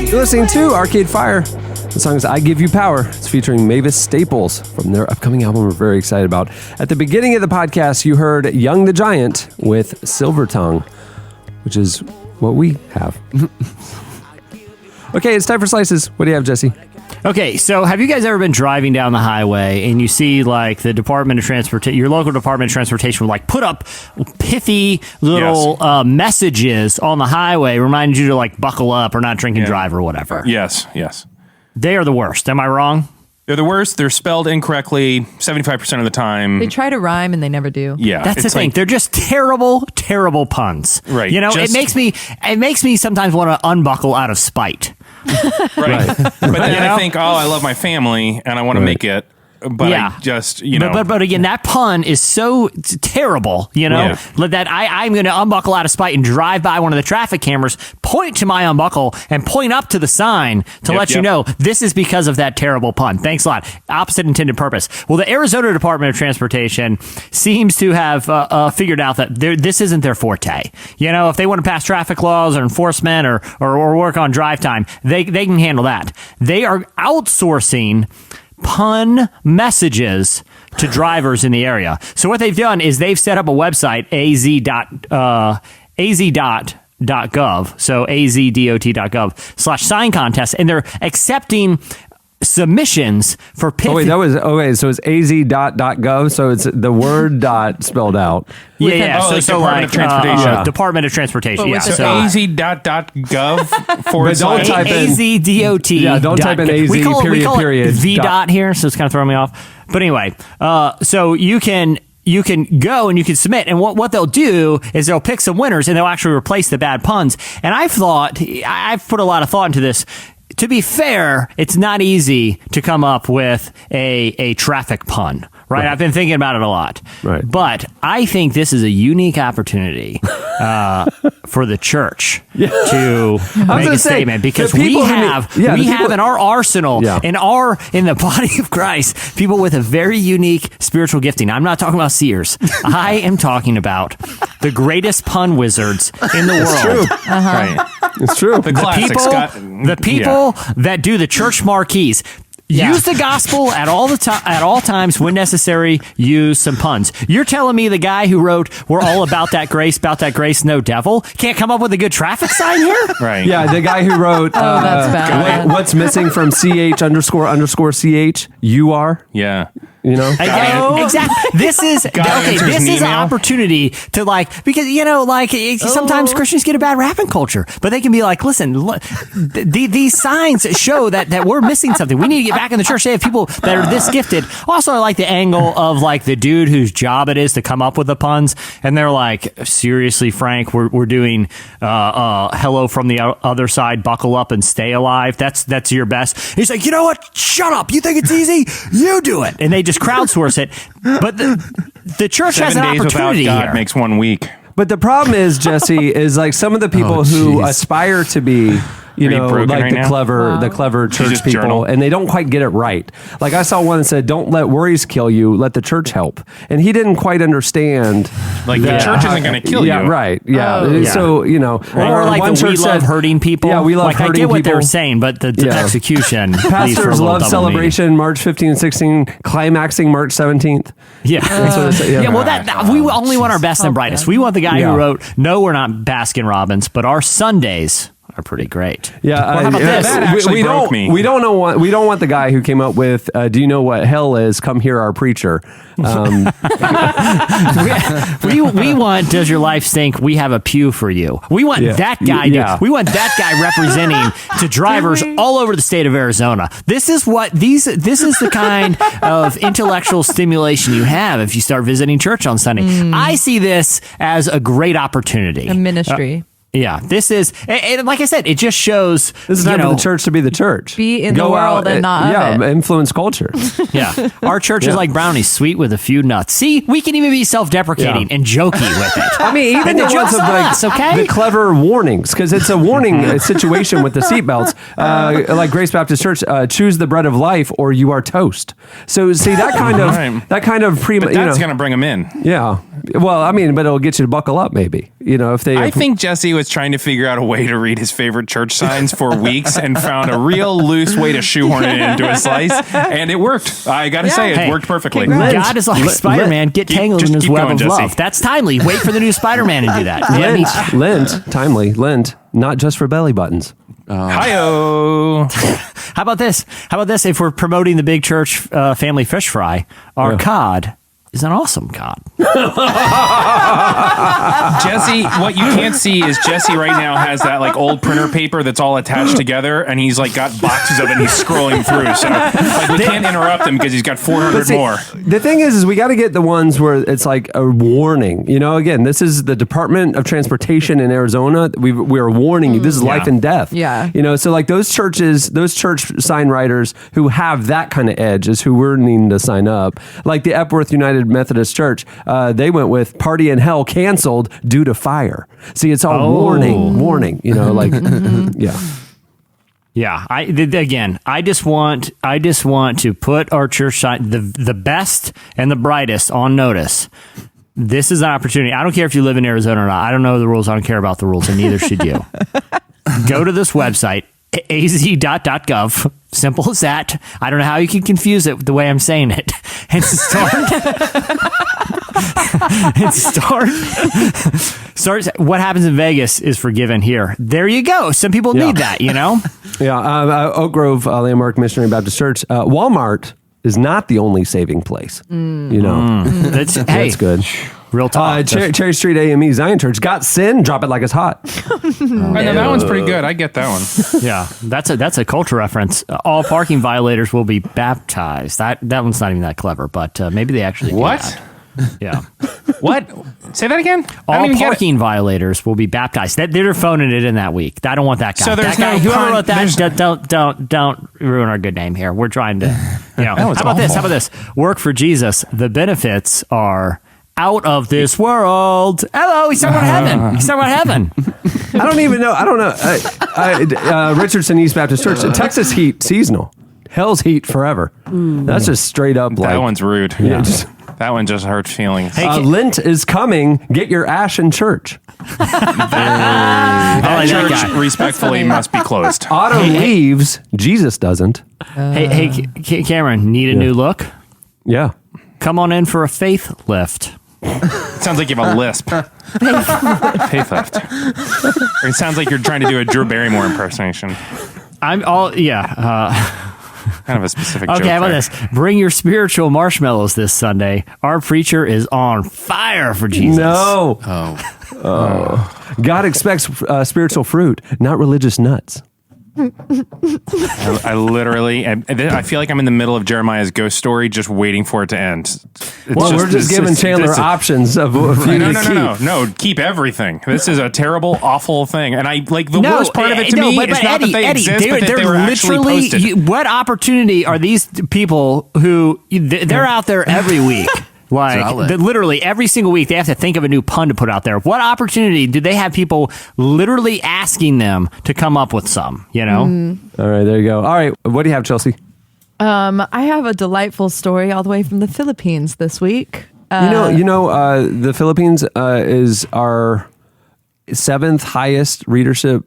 You're listening to Arcade Fire. The song is I Give You Power. It's featuring Mavis Staples from their upcoming album we're very excited about. At the beginning of the podcast, you heard Young the Giant with Silver Tongue, which is what we have. Okay, it's time for Slices. What do you have, Jesse? Okay, so have you guys ever been driving down the highway and you see like the Department of Transportation, your local Department of Transportation will like put up pithy little messages on the highway reminding you to like buckle up or not drink and drive or whatever? Yes. They are the worst. Am I wrong? They're the worst. They're spelled incorrectly 75% of the time. They try to rhyme and they never do. Yeah. That's the thing. They're just terrible puns. Right. You know, it makes me sometimes want to unbuckle out of spite. Right. But then I think, I love my family and I want to make it. But I just, But again, that pun is so terrible, that I'm going to unbuckle out of spite and drive by one of the traffic cameras, point to my unbuckle, and point up to the sign to let you know this is because of that terrible pun. Thanks a lot. Opposite intended purpose. Well, the Arizona Department of Transportation seems to have figured out that this isn't their forte. If they want to pass traffic laws or enforcement or work on drive time, they can handle that. They are outsourcing pun messages to drivers in the area. So what they've done is they've set up a website, az.gov, so azdot.gov/sign contest, and they're accepting submissions for pithy. So it's az.gov, so it's the word dot spelled out. Yeah. So Department of Transportation. Department of Transportation. Yeah. So az.gov forward slash. AZDOT. Yeah, don't type in AZ, we call period. it V dot here, so it's kind of throwing me off. But anyway, so you can go and you can submit, and what they'll do is they'll pick some winners and they'll actually replace the bad puns. And I've put a lot of thought into this. To be fair, it's not easy to come up with a traffic pun, right? I've been thinking about it a lot. Right. But I think this is a unique opportunity for the church to make a statement, because we have in our arsenal, in the body of Christ, people with a very unique spiritual gifting. I'm not talking about seers. I am talking about the greatest pun wizards in the world. It's true. Right. It's true. The people that do the church marquees. Use the gospel at all times when necessary. Use some puns. You're telling me the guy who wrote "We're all about that grace, no devil" can't come up with a good traffic sign here? Right. Yeah, the guy who wrote that's bad. what's missing from ch__ch? You are. Yeah. You know, exactly. This is an opportunity to because sometimes Christians get a bad rap in culture, but they can be like, listen, look, these signs show that we're missing something. We need to get back in the church. They have people that are this gifted. Also, I like the angle of the dude whose job it is to come up with the puns, and they're like, seriously, Frank, we're doing hello from the other side, buckle up and stay alive. That's your best. He's like, you know what? Shut up. You think it's easy? You do it. And they just crowdsource it. But the church has an opportunity 7 days without God makes 1 week. But the problem is, Jesse, is some of the people who aspire to be, the clever church people, journal. And they don't quite get it right. I saw one that said, "Don't let worries kill you, let the church help." And he didn't quite understand. The church isn't going to kill you. Yeah, right. Yeah. Oh, yeah. So, or one we love hurting people. Yeah, we love hurting people. I get what they were saying, but the execution. Pastors love celebration, March 15 and 16, climaxing March 17th. Yeah. We only want our best and brightest. We want the guy who wrote, "No, we're not Baskin Robbins, but our Sundays are pretty great." Yeah, how about this? That actually broke me. We don't want the guy who came up with "Do you know what hell is? Come hear our preacher." We want "Does your life stink? We have a pew for you." We want that guy. We want that guy representing to drivers all over the state of Arizona. This is the kind of intellectual stimulation you have if you start visiting church on Sunday. I see this as a great opportunity. A ministry. Yeah, this is, and like I said, it just shows. This is time for the church to be the church. Be in the world and not of it. Influence culture. Yeah, our church is like brownies, sweet with a few nuts. See, we can even be self-deprecating and jokey with it. I mean, even the ones of the clever warnings, because it's a warning situation with the seatbelts. Like Grace Baptist Church, choose the bread of life or you are toast. So see that's going to bring them in. Yeah. Well, I mean, but it'll get you to buckle up, maybe. If they. I think Jesse was trying to figure out a way to read his favorite church signs for weeks and found a real loose way to shoehorn it into a slice, and it worked. I got to say, it worked perfectly. God is like Spider-Man. Get tangled in his web of love. That's timely. Wait for the new Spider-Man to do that. Lent, not just for belly buttons. Hi-oh. How about this? If we're promoting the big church family fish fry, our cod is an awesome cod. Jesse, what you can't see is Jesse right now has that old printer paper that's all attached together, and he's got boxes of it and he's scrolling through. So we can't interrupt him because he's got 400 more. The thing is we got to get the ones where it's like a warning. Again, this is the Department of Transportation in Arizona. We are warning you. This is life and death. Yeah. So those church sign writers who have that kind of edge is who we're needing to sign up. Like the Epworth United Methodist Church, they went with "Party in Hell canceled due to fire." See, it's all warning. Yeah. Yeah, I just want to put our church sign, the best and the brightest, on notice. This is an opportunity. I don't care if you live in Arizona or not. I don't know the rules. I don't care about the rules, and neither should you. Go to this website, az.gov. Simple as that. I don't know how you can confuse it with the way I'm saying it. And start. What happens in Vegas is forgiven here. There you go. Some people need that, Yeah. Oak Grove Landmark Missionary Baptist Church. Walmart is not the only saving place. That's good. Real talk. Cherry Street AME Zion Church got sin. Drop it like it's hot. I know that one's pretty good. I get that one. Yeah, that's a culture reference. All parking violators will be baptized. That one's not even that clever, but maybe they actually do that. Yeah. What? Say that again? All parking violators will be baptized. They're phoning it in that week. I don't want that guy. So there's whoever wrote that, don't ruin our good name here. We're trying to, How about this? Work for Jesus. The benefits are out of this world. Hello, he's talking about heaven. I don't even know. I don't know. Richardson East Baptist Church, Texas heat, seasonal. Hell's heat forever. That's just straight up. That one's rude. Yeah. That one just hurt feelings. Lent is coming. Get your ash in church. That church respectfully must be closed. Otto leaves. Jesus doesn't. Hey, Cameron, need a new look? Yeah. Come on in for a faith lift. It sounds like you have a lisp. Faith lift. Or it sounds like you're trying to do a Drew Barrymore impersonation. Kind of a specific joke. Okay, how about there. this? Bring your spiritual marshmallows this Sunday. Our preacher is on fire for Jesus. No. God expects spiritual fruit, not religious nuts. I literally, I feel like I'm in the middle of Jeremiah's ghost story, just waiting for it to end. We're just giving Chandler options of a few to keep. No, keep everything. This is a terrible, awful thing. And I like the worst part of it to me is not that they exist, but that they were actually posted. What opportunity are these people who they're out there every week? Like literally every single week, they have to think of a new pun to put out there. What opportunity do they have people literally asking them to come up with some? You know. All right, there you go. All right, what do you have, Chelsea? I have a delightful story all the way from the Philippines this week. The Philippines is our 7th highest readership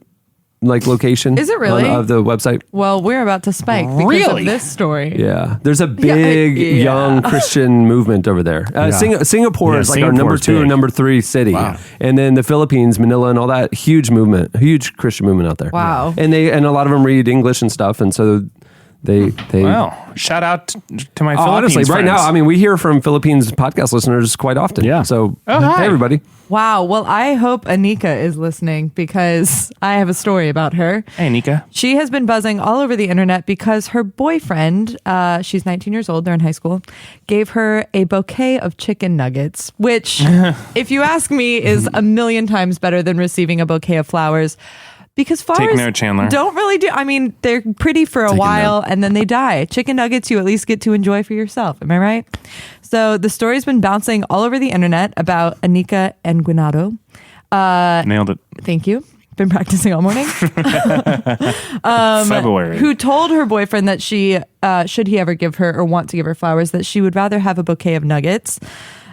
location. Is it really? Of the website? Well, we're about to spike because of this story. Yeah. There's a big young Christian movement over there. Singapore is our number 2 or number 3 city. Wow. And then the Philippines, Manila and all that, huge Christian movement out there. Wow. And a lot of them read English and stuff, and so they Wow. Shout out to my Philippines honestly, friends. right now, we hear from Philippines podcast listeners quite often. Yeah. So, hi. Hey, everybody. Wow. Well, I hope Anika is listening because I have a story about her. Hey, Anika. She has been buzzing all over the internet because her boyfriend, she's 19 years old, they're in high school, gave her a bouquet of chicken nuggets, which, if you ask me, is a million times better than receiving a bouquet of flowers. Because flowers Take note, Chandler. don't really do. I mean, they're pretty for a while and then they die. Chicken nuggets, you at least get to enjoy for yourself. Am I right? So the story's been bouncing all over the internet about Anika Enguinado. Nailed it. Thank you. Been practicing all morning. February. Who told her boyfriend that she, should he ever give her or want to give her flowers, that she would rather have a bouquet of nuggets.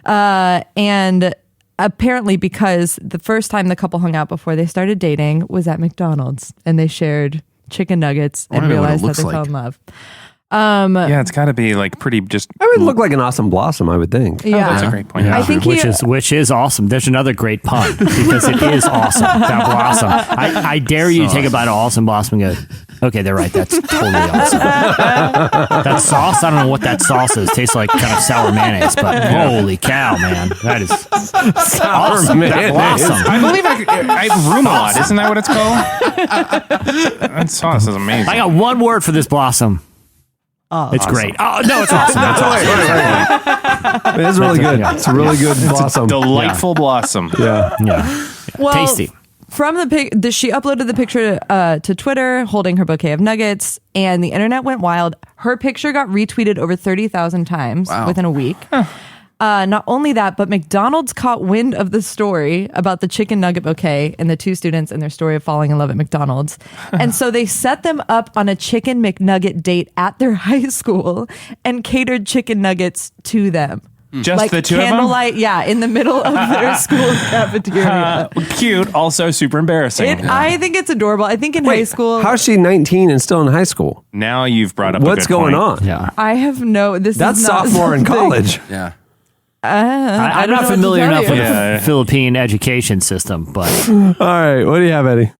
And apparently because the first time the couple hung out before they started dating was at McDonald's and they shared chicken nuggets and realized that they fell in love. Yeah, it's got to be pretty just. It would look like an awesome blossom, I would think. Yeah, that's a great point. I think which is awesome. There's another great pun because it is awesome. That blossom. I dare you to take a bite of awesome blossom and go, okay, they're right. That's totally awesome. That sauce, I don't know what that sauce is. Tastes like kind of sour mayonnaise, but holy cow, man, that is sour awesome. That blossom. I believe I room a lot. Isn't that what it's called? That sauce is amazing. I got one word for this blossom. Oh, it's great. Oh, no, it's awesome. That's awesome. It's really good. It's a really good blossom. Delightful blossom. Yeah. Well, tasty. From she uploaded the picture to Twitter holding her bouquet of nuggets, and the internet went wild. Her picture got retweeted over 30,000 times within a week. Not only that, but McDonald's caught wind of the story about the chicken nugget bouquet and the 2 students and their story of falling in love at McDonald's. And so they set them up on a chicken McNugget date at their high school and catered chicken nuggets to them. Just the 2 of them? Candlelight, in the middle of their school cafeteria. Cute, also super embarrassing. I think it's adorable. I think in high school... How's she 19 and still in high school? Now you've brought up what's a good going point. on? Yeah. I have That's sophomore in college. Yeah. I'm not familiar enough with the Philippine education system, but all right, what do you have, Eddie?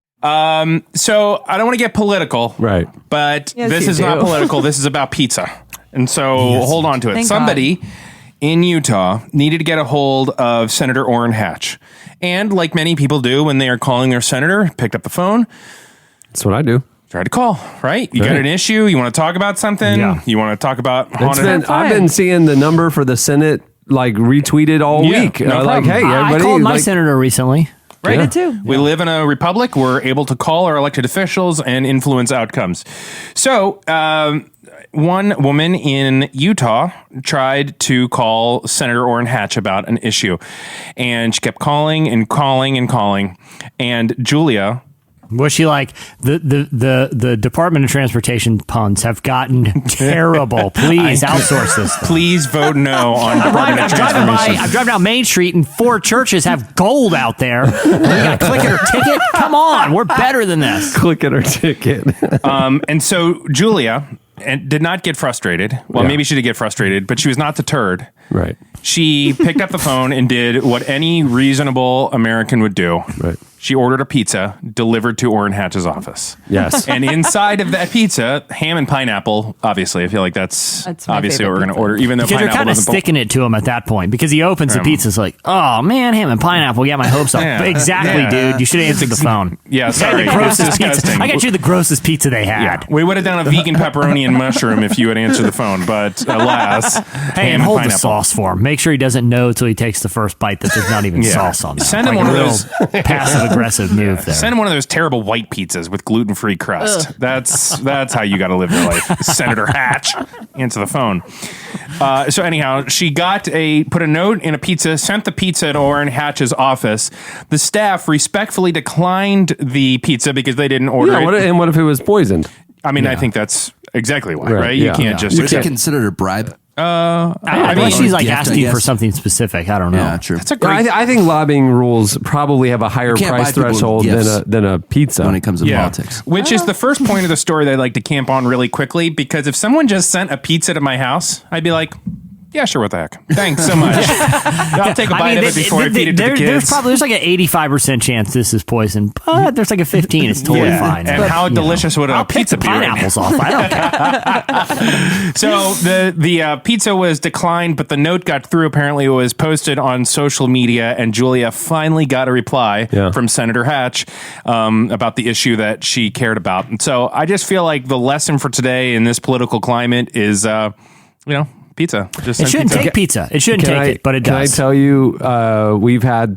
So I don't want to get political, right? But this is not political. This is about pizza, and so hold on to it. Thank Somebody God. in Utah needed to get a hold of Senator Orrin Hatch, and like many people do when they are calling their senator, picked up the phone. That's what I do. Try to call, right? You got an issue. You want to talk about something. Yeah. You want to talk about. I've been seeing the number for the Senate retweeted all week. No hey, everybody. I called my senator recently. Right. I did too. We live in a republic. We're able to call our elected officials and influence outcomes. So, one woman in Utah tried to call Senator Orrin Hatch about an issue, and she kept calling and calling and calling. And Julia. Was she like, the Department of Transportation puns have gotten terrible. Please outsource this. Please vote no on Department of Transportation. I'm driving down Main Street and 4 churches have gold out there. We got to click it or ticket? Come on, we're better than this. Click it or ticket. And so Julia did not get frustrated. Well, maybe she did get frustrated, but she was not deterred. Right. She picked up the phone and did what any reasonable American would do. Right. She ordered a pizza delivered to Orrin Hatch's office. Yes. And inside of that pizza, ham and pineapple, obviously. I feel like that's my obviously what we're favorite going to order, even though Because you're pineapple kind of doesn't sticking it to him at that point because he opens the pizza. It's like, oh man, ham and pineapple. Yeah, my hopes up. Yeah. Exactly, Yeah. dude. You should have answered the phone. Yeah, sorry. The It's grossest pizza. disgusting. I got you the grossest pizza they had. Yeah, we would have done a vegan pepperoni and mushroom if you had answered the phone, but alas, Hey, and ham hold and the pineapple. sauce for him. Make sure he doesn't know until he takes the first bite that there's not even sauce on there. Send him Like one a of real those passive aggressive move there. Send him one of those terrible white pizzas with gluten-free crust. That's how you got to live your life. Senator Hatch, answer the phone. So anyhow, she put a note in a pizza, sent the pizza to Orrin Hatch's office. The staff respectfully declined the pizza because they didn't order it. And what if it was poisoned? I mean, I think that's exactly why, right? yeah. You can't just... Is it considered a bribe? I mean, she's like gift, I asking for guess. something specific. I don't know. Yeah, true. That's a great... I think lobbying rules probably have a higher can't price buy people threshold gifts than a pizza. when it comes to politics. Which is the first point of the story that I'd like to camp on really quickly, because if someone just sent a pizza to my house, I'd be like, yeah, sure, what the heck. Thanks so much. I'll take a bite of it before I feed it to the kids. There's like an 85% chance this is poison, but there's like a 15. It's totally fine. And how delicious would I'll a pick pizza the be? right pineapples now? off. I don't care. So the pizza was declined, but the note got through. Apparently, it was posted on social media, and Julia finally got a reply from Senator Hatch about the issue that she cared about. And so I just feel like the lesson for today in this political climate is, pizza. Just It shouldn't take pizza. It shouldn't take it, but it does. Can I tell you, we've had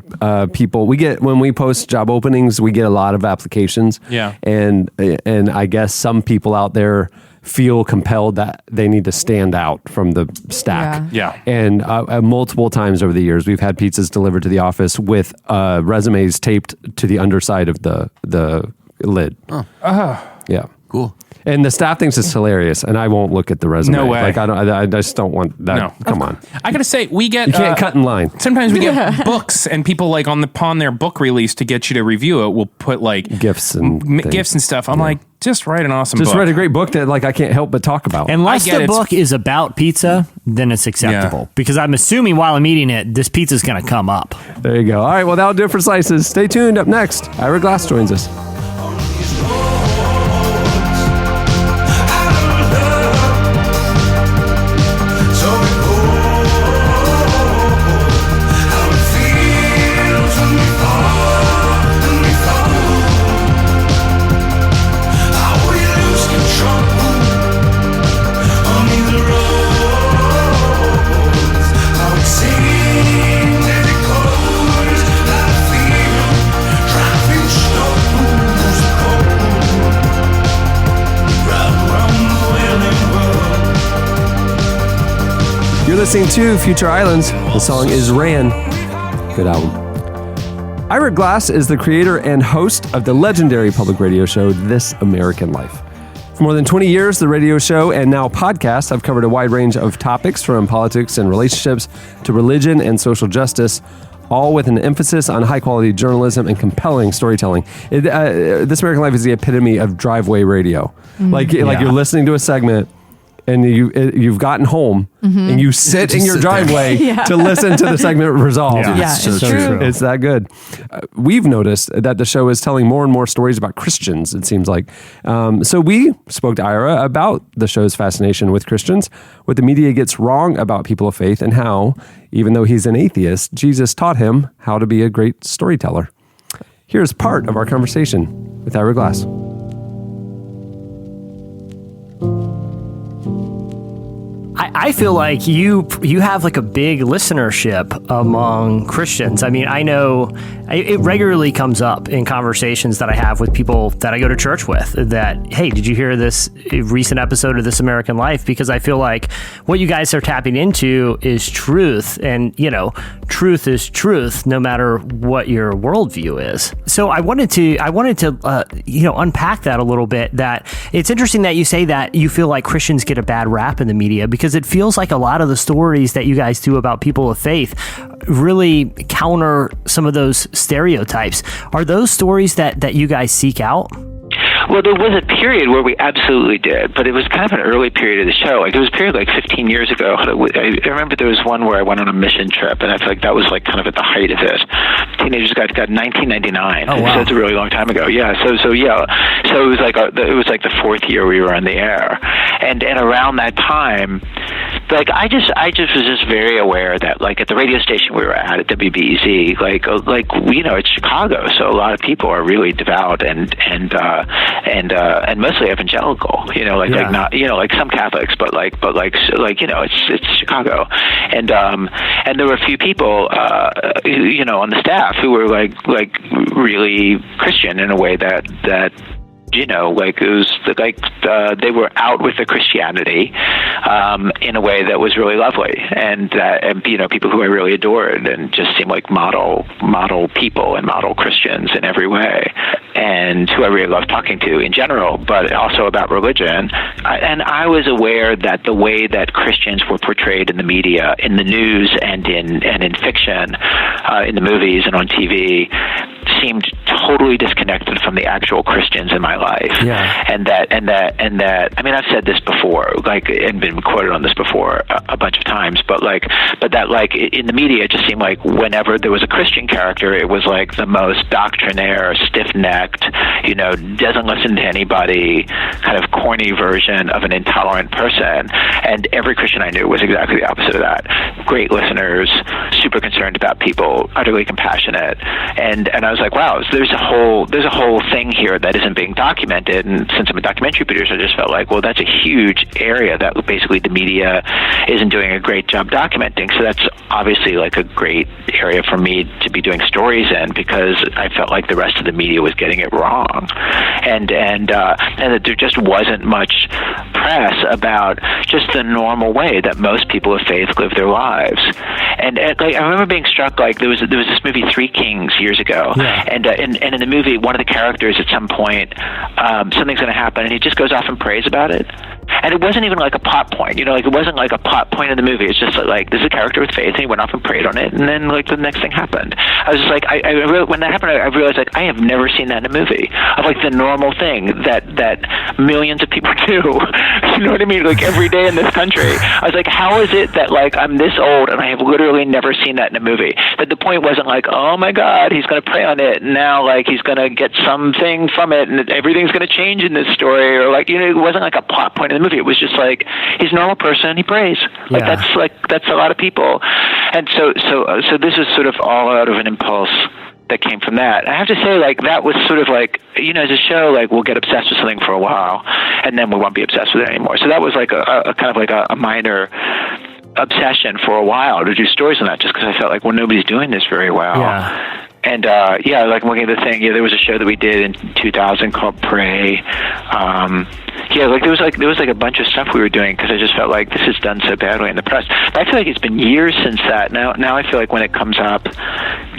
people. When we post job openings, we get a lot of applications. Yeah, and I guess some people out there feel compelled that they need to stand out from the stack. Yeah. And multiple times over the years, we've had pizzas delivered to the office with resumes taped to the underside of the lid. Oh. Yeah. Cool. And the staff thinks it's hilarious, and I won't look at the resume. No way. Like I just don't want that. No. Come on. I gotta say, we get You can't cut in line. Sometimes we get books, and people like upon their book release to get you to review it, will put like gifts and gifts and stuff. I'm like, just write an awesome Just book. write a great book that I can't help but talk about. Unless I get the it. book is about pizza, then it's acceptable. Because I'm assuming while I'm eating it, this pizza's going to come up. There you go. All right, well, that'll do it for Slices. Stay tuned. Up next, Ira Glass joins us. You're listening to Future Islands. The song is Ran. Good album. Ira Glass is the creator and host of the legendary public radio show This American Life. For more than 20 years, the radio show and now podcast have covered a wide range of topics from politics and relationships to religion and social justice, all with an emphasis on high-quality journalism and compelling storytelling. This American Life is the epitome of driveway radio. Like you're listening to a segment, and you've gotten home, and you sit in your driveway to listen to the segment resolved. Yeah, it's true. It's that good. We've noticed that the show is telling more and more stories about Christians, it seems like. So we spoke to Ira about the show's fascination with Christians, what the media gets wrong about people of faith, and how, even though he's an atheist, Jesus taught him how to be a great storyteller. Here's part of our conversation with Ira Glass. I feel like you have like a big listenership among Christians. I mean, I know it regularly comes up in conversations that I have with people that I go to church with that, hey, did you hear this recent episode of This American Life? Because I feel like what you guys are tapping into is truth, and truth is truth no matter what your worldview is. So I wanted to unpack that a little bit. That it's interesting that you say that you feel like Christians get a bad rap in the media, because it feels like a lot of the stories that you guys do about people of faith really counter some of those stereotypes. Are those stories that you guys seek out? Well, there was a period where we absolutely did, but it was kind of an early period of the show. Like, there was a period like 15 years ago. I remember there was one where I went on a mission trip, and I feel like that was like kind of at the height of it. Teenagers got 1999. Oh, wow. So it's a really long time ago. Yeah. So it was like the fourth year we were on the air, and around that time, like I just was just very aware that like at the radio station we were at WBEZ, like it's Chicago, so a lot of people are really devout and mostly evangelical, like not like some Catholics, but it's Chicago, and there were a few people on the staff who were like really Christian in a way that like it was like they were out with the Christianity in a way that was really lovely, and people who I really adored and just seemed like model people and model Christians in every way, and who I really loved talking to in general, but also about religion. And I was aware that the way that Christians were portrayed in the media, in the news, and in fiction, in the movies and on TV, seemed totally disconnected from the actual Christians in my life. Yeah. And that I mean, I've said this before, like, and been quoted on this before a bunch of times, but that like in the media, it just seemed like whenever there was a Christian character, it was like the most doctrinaire, stiff-necked, doesn't listen to anybody, kind of corny version of an intolerant person. And every Christian I knew was exactly the opposite of that. Great listeners, super concerned about people, utterly compassionate. And I was like, wow, there's a whole thing here that isn't being documented. And since I'm a documentary producer, I just felt like, well, that's a huge area that basically the media isn't doing a great job documenting. So that's obviously like a great area for me to be doing stories in, because I felt like the rest of the media was getting it wrong, and that there just wasn't much press about just the normal way that most people of faith live their lives. And like I remember being struck, like there was this movie Three Kings years ago, and in the movie, one of the characters at some point, something's going to happen, and he just goes off and prays about it. And it wasn't even like a plot point, like it wasn't like a plot point in the movie. It's just like this is a character with faith, and he went off and prayed on it, and then like the next thing happened. I was just like, when that happened, I realized like I have never seen that in a movie, of like the normal thing that millions of people do. You know what I mean? Like every day in this country. I was like, how is it that like I'm this old and I have literally never seen that in a movie? That the point wasn't like, oh my God, he's going to pray on it, and now like he's going to get something from it, and everything's going to change in this story, or like it wasn't like a plot point in the movie. It was just like he's a normal person, he prays. That's a lot of people, and so this is sort of all out of an impulse that came from that. I have to say, like, that was sort of like, as a show, like, we'll get obsessed with something for a while, and then we won't be obsessed with it anymore. So that was like a kind of like a minor obsession for a while to do stories on that, just because I felt like, well, nobody's doing this very well. Yeah. And like looking at the thing, there was a show that we did in 2000 called Pray. Like there was like a bunch of stuff we were doing, because I just felt like this is done so badly in the press. But I feel like it's been years since that. Now I feel like when it comes up,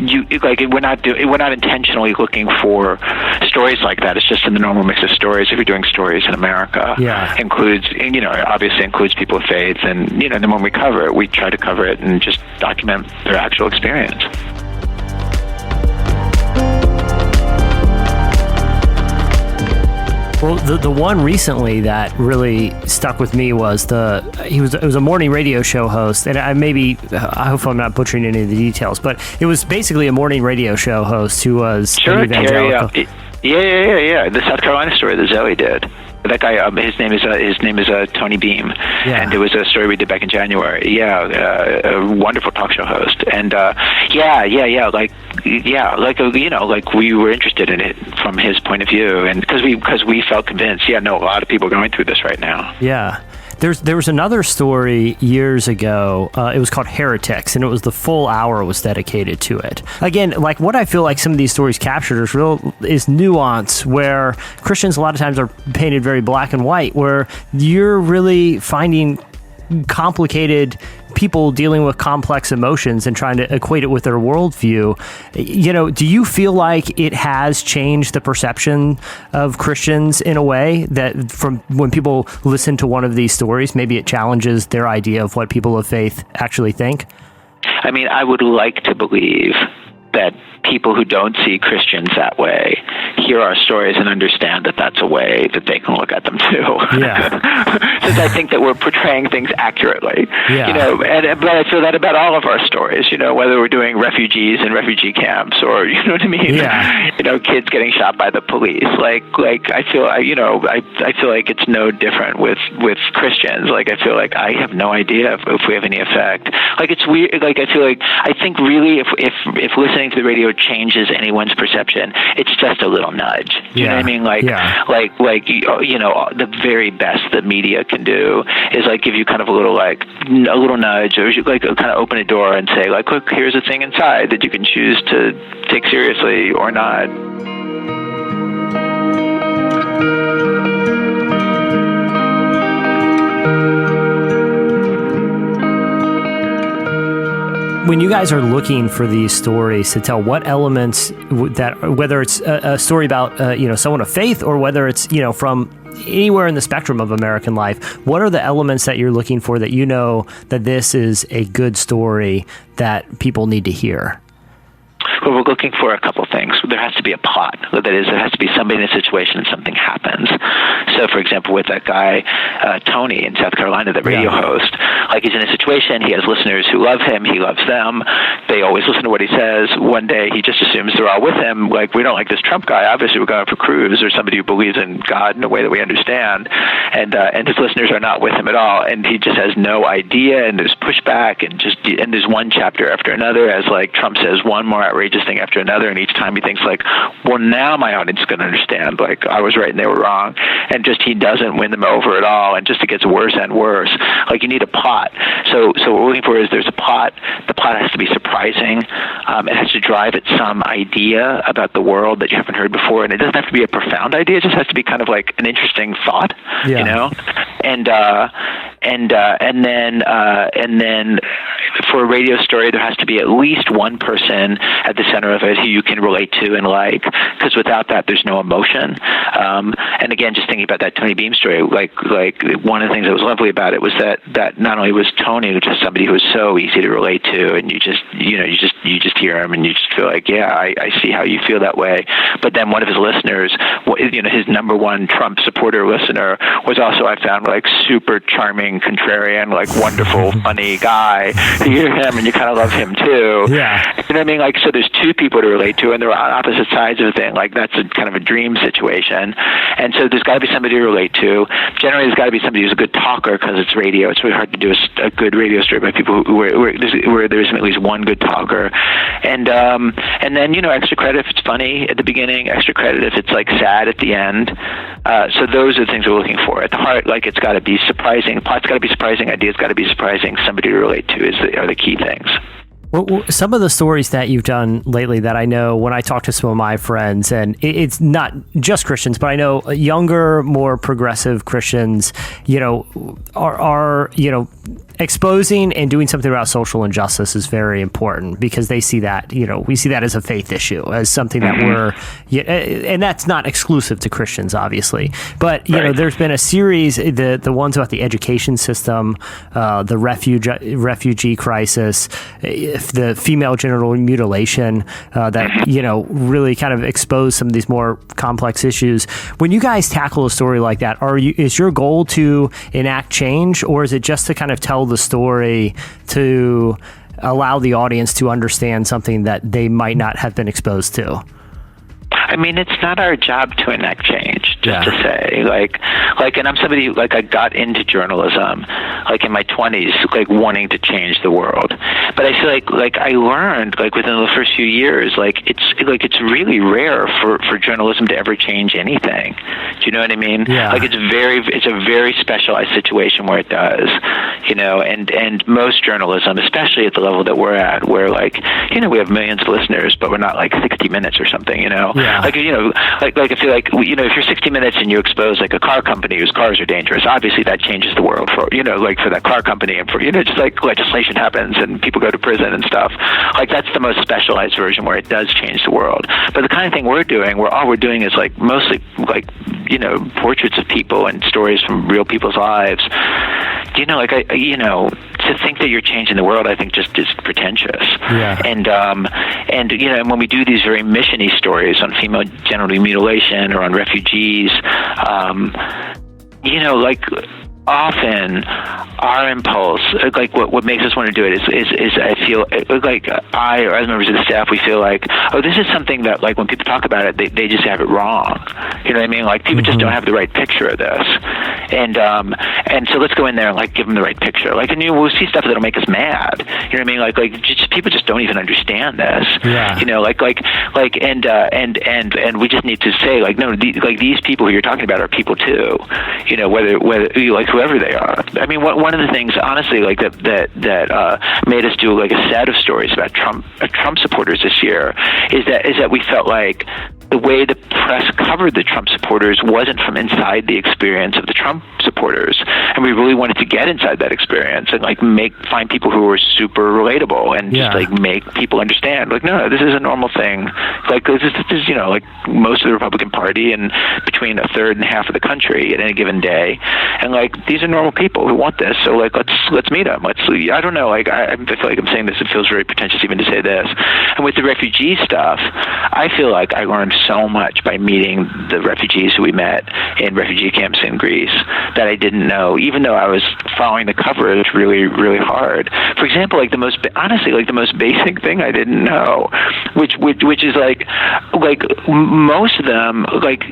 we're not intentionally looking for stories like that. It's just in the normal mix of stories. If you're doing stories in America, obviously includes people of faith, and then when we cover it, we try to cover it and just document their actual experience. Well, the one recently that really stuck with me was it was a morning radio show host, and I hope I'm not butchering any of the details, but it was basically a morning radio show host who was an evangelical. Yeah. The South Carolina story that Zoe did. That guy, his name is Tony Beam, and it was a story we did back in January. A wonderful talk show host, and like we were interested in it from his point of view, and because we felt convinced. A lot of people are going through this right now. Yeah. There was another story years ago. It was called Heretics, and it was the full hour was dedicated to it. Again, like what I feel like some of these stories captured is nuance, where Christians a lot of times are painted very black and white, where you're really finding complicated people dealing with complex emotions and trying to equate it with their worldview. Do you feel like it has changed the perception of Christians in a way that from when people listen to one of these stories, maybe it challenges their idea of what people of faith actually think? I mean, I would like to believe that people who don't see Christians that way hear our stories and understand that that's a way that they can look at them too. Yeah. Since I think that we're portraying things accurately. Yeah. You know, but I feel that about all of our stories, you know, whether we're doing refugees in refugee camps or, you know what I mean? Yeah. You know, kids getting shot by the police. Like I feel, I feel like it's no different with Christians. Like, I feel like I have no idea if we have any effect. Like, it's weird. Like, I think really if listening to the radio changes anyone's perception, it's just a little nudge. Do you know what I mean? Like, you know, the very best that media can do is like give you kind of a little nudge, or like kind of open a door and say like, look, here's a thing inside that you can choose to take seriously or not. When you guys are looking for these stories to tell, what elements that, whether it's a story about you know, someone of faith, or whether it's, you know, from anywhere in the spectrum of American life, what are the elements that you're looking for that you know that this is a good story that people need to hear? Well, we're looking for a couple things. There has to be a plot. That is, there has to be somebody in a situation and something happens. So, for example, with that guy, Tony in South Carolina, the radio host, like, he's in a situation, he has listeners who love him, he loves them, they always listen to what he says. One day, he just assumes they're all with him. Like, we don't like this Trump guy. Obviously, we're going for Cruz or somebody who believes in God in a way that we understand. And his listeners are not with him at all. And he just has no idea, and there's pushback, and there's one chapter after another as, like, Trump says one more outrageous thing after another, and each time he thinks like, well, now my audience is going to understand, like, I was right and they were wrong, and just he doesn't win them over at all, and just it gets worse and worse. Like, you need a plot. So what we're looking for is there's a plot. The plot has to be surprising. It has to drive at some idea about the world that you haven't heard before, and it doesn't have to be a profound idea. It just has to be kind of like an interesting thought, you know. And then for a radio story, there has to be at least one person at the center of it who you can relate to and like, because without that, there's no emotion. And again, just thinking about that Tony Beam story, like one of the things that was lovely about it was that not only was Tony just somebody who was so easy to relate to, and you just hear him and you just feel like, yeah, I see how you feel that way. But then one of his listeners, you know, his number one Trump supporter listener, was also, I found, like, super charming, contrarian, like, wonderful, funny guy. You hear him and you kind of love him too. Yeah. You know what I mean? Like, so there's two people to relate to, and they're on opposite sides of the thing. Like, that's a kind of a dream situation. And so there's got to be somebody to relate to. Generally, there's got to be somebody who's a good talker, because it's radio. It's really hard to do a good radio story by people where there's at least one good talker. And then, you know, extra credit if it's funny at the beginning, extra credit if it's, like, sad at the end. So those are the things we're looking for. At the heart, like, it's got to be surprising. Plot's got to be surprising. Ideas got to be surprising. Somebody to relate to are the key things. Well, some of the stories that you've done lately that I know when I talk to some of my friends, and it's not just Christians, but I know younger, more progressive Christians, you know, are you know, exposing and doing something about social injustice is very important, because they see that, you know, we see that as a faith issue, as something that and that's not exclusive to Christians, obviously. But, you know, there's been a series, the ones about the education system, the refugee crisis, the female genital mutilation, that, you know, really kind of expose some of these more complex issues. When you guys tackle a story like that, is your goal to enact change, or is it just to kind of tell the story to allow the audience to understand something that they might not have been exposed to? I mean, it's not our job to enact change, just to say, like, and I'm somebody, like, I got into journalism, like, in my 20s, like, wanting to change the world. But I feel like I learned, like, within the first few years, it's really rare for journalism to ever change anything. Do you know what I mean? Yeah. Like, it's a very specialized situation where it does, you know, and most journalism, especially at the level that we're at, where, like, you know, we have millions of listeners, but we're not like 60 Minutes or something, you know? Yeah. Like, you know, like I feel like, you know, if you're 60 Minutes and you expose, like, a car company whose cars are dangerous, obviously that changes the world for, you know, like, for that car company, and for, you know, just like legislation happens and people go to prison and stuff. Like, that's the most specialized version where it does change the world. But the kind of thing we're doing, where all we're doing is, like, mostly, like, you know, portraits of people and stories from real people's lives. You know, like, you know, to think that you're changing the world, I think just is pretentious. Yeah. And when we do these very mission-y stories on female genital mutilation or on refugees, often, our impulse, like what makes us want to do it is I feel like I, or as members of the staff, we feel like, oh, this is something that, like, when people talk about it, they just have it wrong. You know what I mean? Like, people just don't have the right picture of this. And so let's go in there and, like, give them the right picture. Like, and we'll see stuff that'll make us mad. You know what I mean? Like people just don't even understand this. Yeah. You know, and we just need to say, like, no, these people who you're talking about are people too. You know, whether like whoever they are. I mean, one of the things, honestly, like that made us do like a set of stories about Trump supporters this year is that we felt like the way the press covered the Trump supporters wasn't from inside the experience of the Trump supporters, and we really wanted to get inside that experience and like find people who were super relatable and just like make people understand, like, no, this is a normal thing. Like this is like most of the Republican Party and between a third and half of the country at any given day, and like these are normal people who want this. So like let's meet them. I don't know. Like I feel like I'm saying this. It feels very pretentious even to say this. And with the refugee stuff, I feel like I learned so much by meeting the refugees who we met in refugee camps in Greece that I didn't know, even though I was following the coverage really, really hard. For example, like the most basic thing I didn't know, which is like most of them, like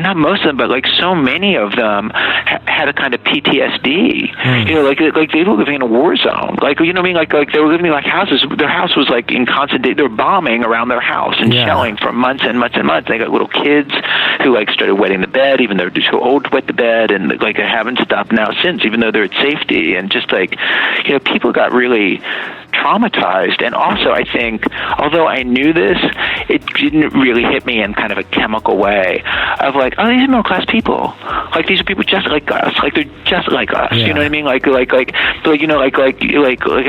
not most of them, but like so many of them had a kind of PTSD. You know, like they were living in a war zone. Like, you know what I mean? Like they were living in like houses. Their house was like in constant. They were bombing around their house and shelling for months and months and months. They got little kids who like started wetting the bed, even though they're too old to wet the bed, and like they haven't stopped now since, even though they're at safety. And just like, you know, people got really traumatized. And also, I think, although I knew this, it didn't really hit me in kind of a chemical way of like, oh, these are middle class people. Like these are people just like us. Like they're just like us. You know what I mean? Like you know, like I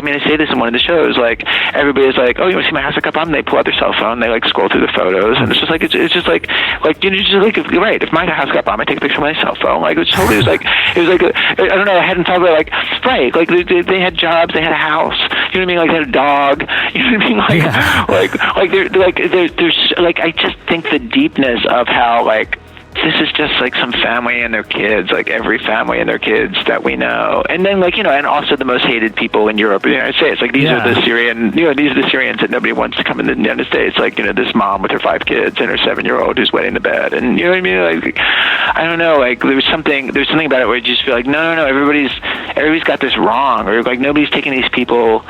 mean, I say this in one of the shows. Like everybody's like, oh, you want to see my house I got bombed? And they pull out their cell phone. They like scroll through the photos, and it's just like it's just like you know, just like right. If my house got bombed, I take a picture with my cell phone. Like it was like I don't know. I hadn't thought about like right. Like they had jobs. They had a house. You know what I mean? Like they had a dog. You know what I mean? Like there's like I just think the deepness of how like this is just like some family and their kids, like every family and their kids that we know. And then like, you know, and also the most hated people in Europe in the United States. Like these are the Syrians that nobody wants to come in the United States. Like, you know, this mom with her 5 kids and her 7-year-old who's wetting the bed. And you know what I mean? Like, I don't know, like there's something about it where you just feel like, no, everybody's got this wrong. Or like nobody's taking these people,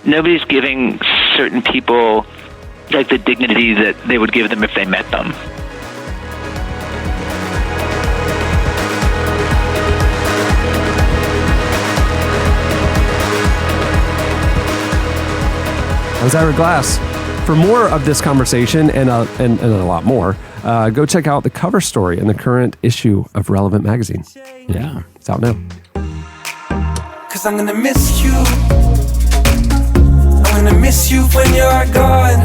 nobody's giving certain people like the dignity that they would give them if they met them. That was Ira Glass. For more of this conversation and a lot more, go check out the cover story in the current issue of Relevant Magazine. Yeah, it's out now. 'Cause I'm gonna miss you. I'm gonna miss you when you're gone.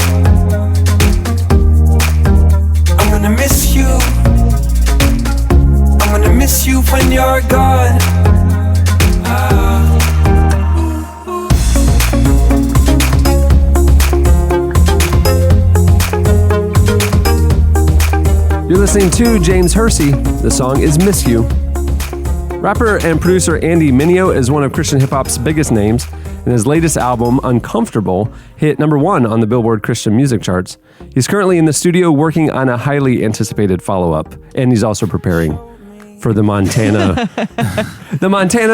I'm gonna miss you. I'm gonna miss you when you're gone. You're listening to James Hersey. The song is Miss You. Rapper and producer Andy Mineo is one of Christian hip-hop's biggest names, and his latest album, Uncomfortable, hit #1 on the Billboard Christian music charts. He's currently in the studio working on a highly anticipated follow-up, and he's also preparing for the Montana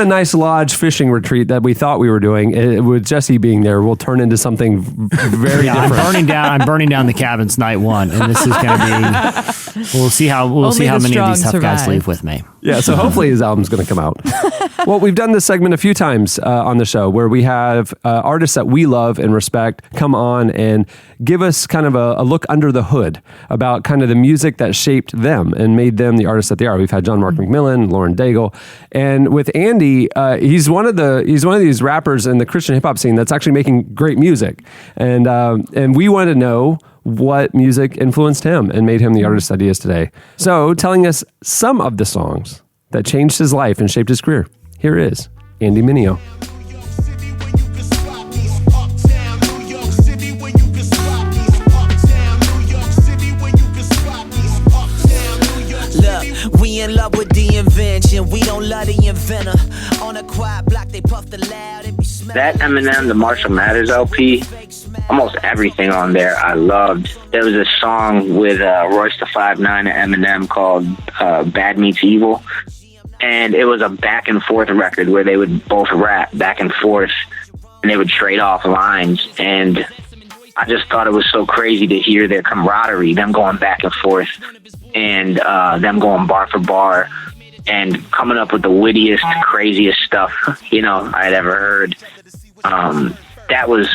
Nice Lodge fishing retreat that we thought we were doing. With Jesse being there, will turn into something very different. I'm burning down the cabins night 1, and this is going to be. We'll see how many of these tough guys leave with me. Yeah, so hopefully his album's going to come out. Well, we've done this segment a few times on the show where we have artists that we love and respect come on and give us kind of a look under the hood about kind of the music that shaped them and made them the artists that they are. We've had John Mark McMillan, Lauren Daigle, and with Andy, he's one of these rappers in the Christian hip hop scene that's actually making great music, and we want to know what music influenced him and made him the artist that he is today. So, telling us some of the songs that changed his life and shaped his career, here is Andy Mineo. We in love with the invention. We don't love the inventor. On a quiet block, they puff the loud and be smelling. That Eminem, the Marshall Mathers LP, almost everything on there I loved. There was a song with Royce the 5'9" and Eminem called Bad Meets Evil. And it was a back and forth record where they would both rap back and forth and they would trade off lines. And I just thought it was so crazy to hear their camaraderie, them going back and forth and them going bar for bar and coming up with the wittiest, craziest stuff, I had ever heard. That was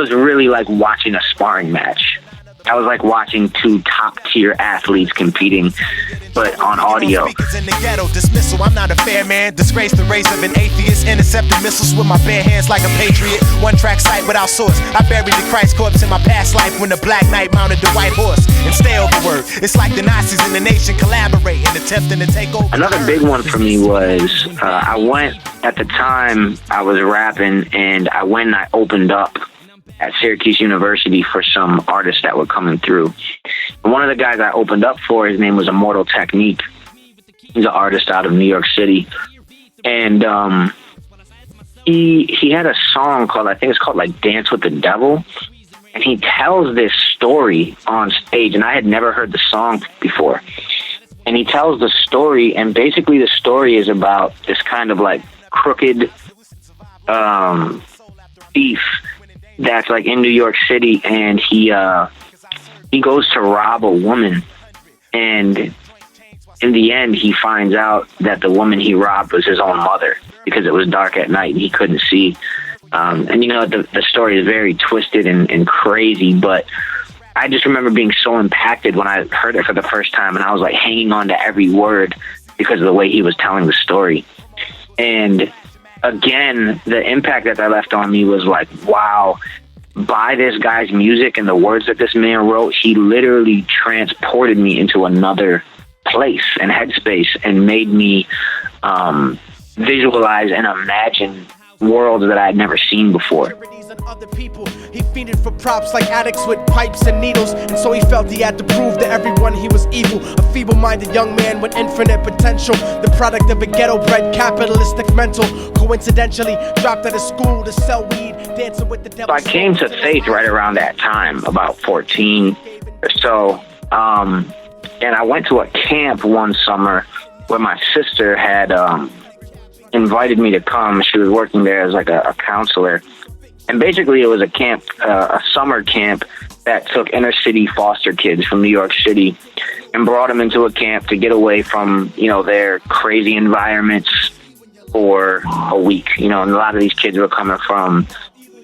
really like watching a sparring match. That was like watching two top-tier athletes competing, but on audio. In the ghetto, dismissal, I'm not a fair man. Disgrace the race of an atheist. Intercepted missiles with my bare hands like a patriot. One-track sight without source. I buried the Christ corpse in my past life when the Black Knight mounted the white horse. And stay overword. It's like the Nazis in the nation collaborate and attempting to take over. Another big one for me was I went, at the time I was rapping, and I went and I opened up at Syracuse University for some artists that were coming through. And one of the guys I opened up for, his name was Immortal Technique. He's an artist out of New York City. And he had a song called, I think it's called like Dance with the Devil. And he tells this story on stage, and I had never heard the song before. And he tells the story, and basically the story is about this kind of like crooked thief that's like in New York City, and he goes to rob a woman, and in the end he finds out that the woman he robbed was his own mother because it was dark at night and he couldn't see. And the story is very twisted and crazy, but I just remember being so impacted when I heard it for the first time, and I was like hanging on to every word because of the way he was telling the story. And again, the impact that left on me was like, wow, by this guy's music and the words that this man wrote, he literally transported me into another place and headspace and made me visualize and imagine worlds that I had never seen before. Other people, he fiended for props like addicts with pipes and needles, and so he felt he had to prove to everyone he was evil. A feeble-minded young man with infinite potential, the product of a ghetto-bred capitalistic mental. Coincidentally, dropped out of school to sell weed, dancing with the devil. So I came to faith right around that time, about 14 or so, and I went to a camp one summer where my sister had invited me to come. She was working there as like a counselor. And basically it was a camp, a summer camp that took inner city foster kids from New York City and brought them into a camp to get away from, their crazy environments for a week. And a lot of these kids were coming from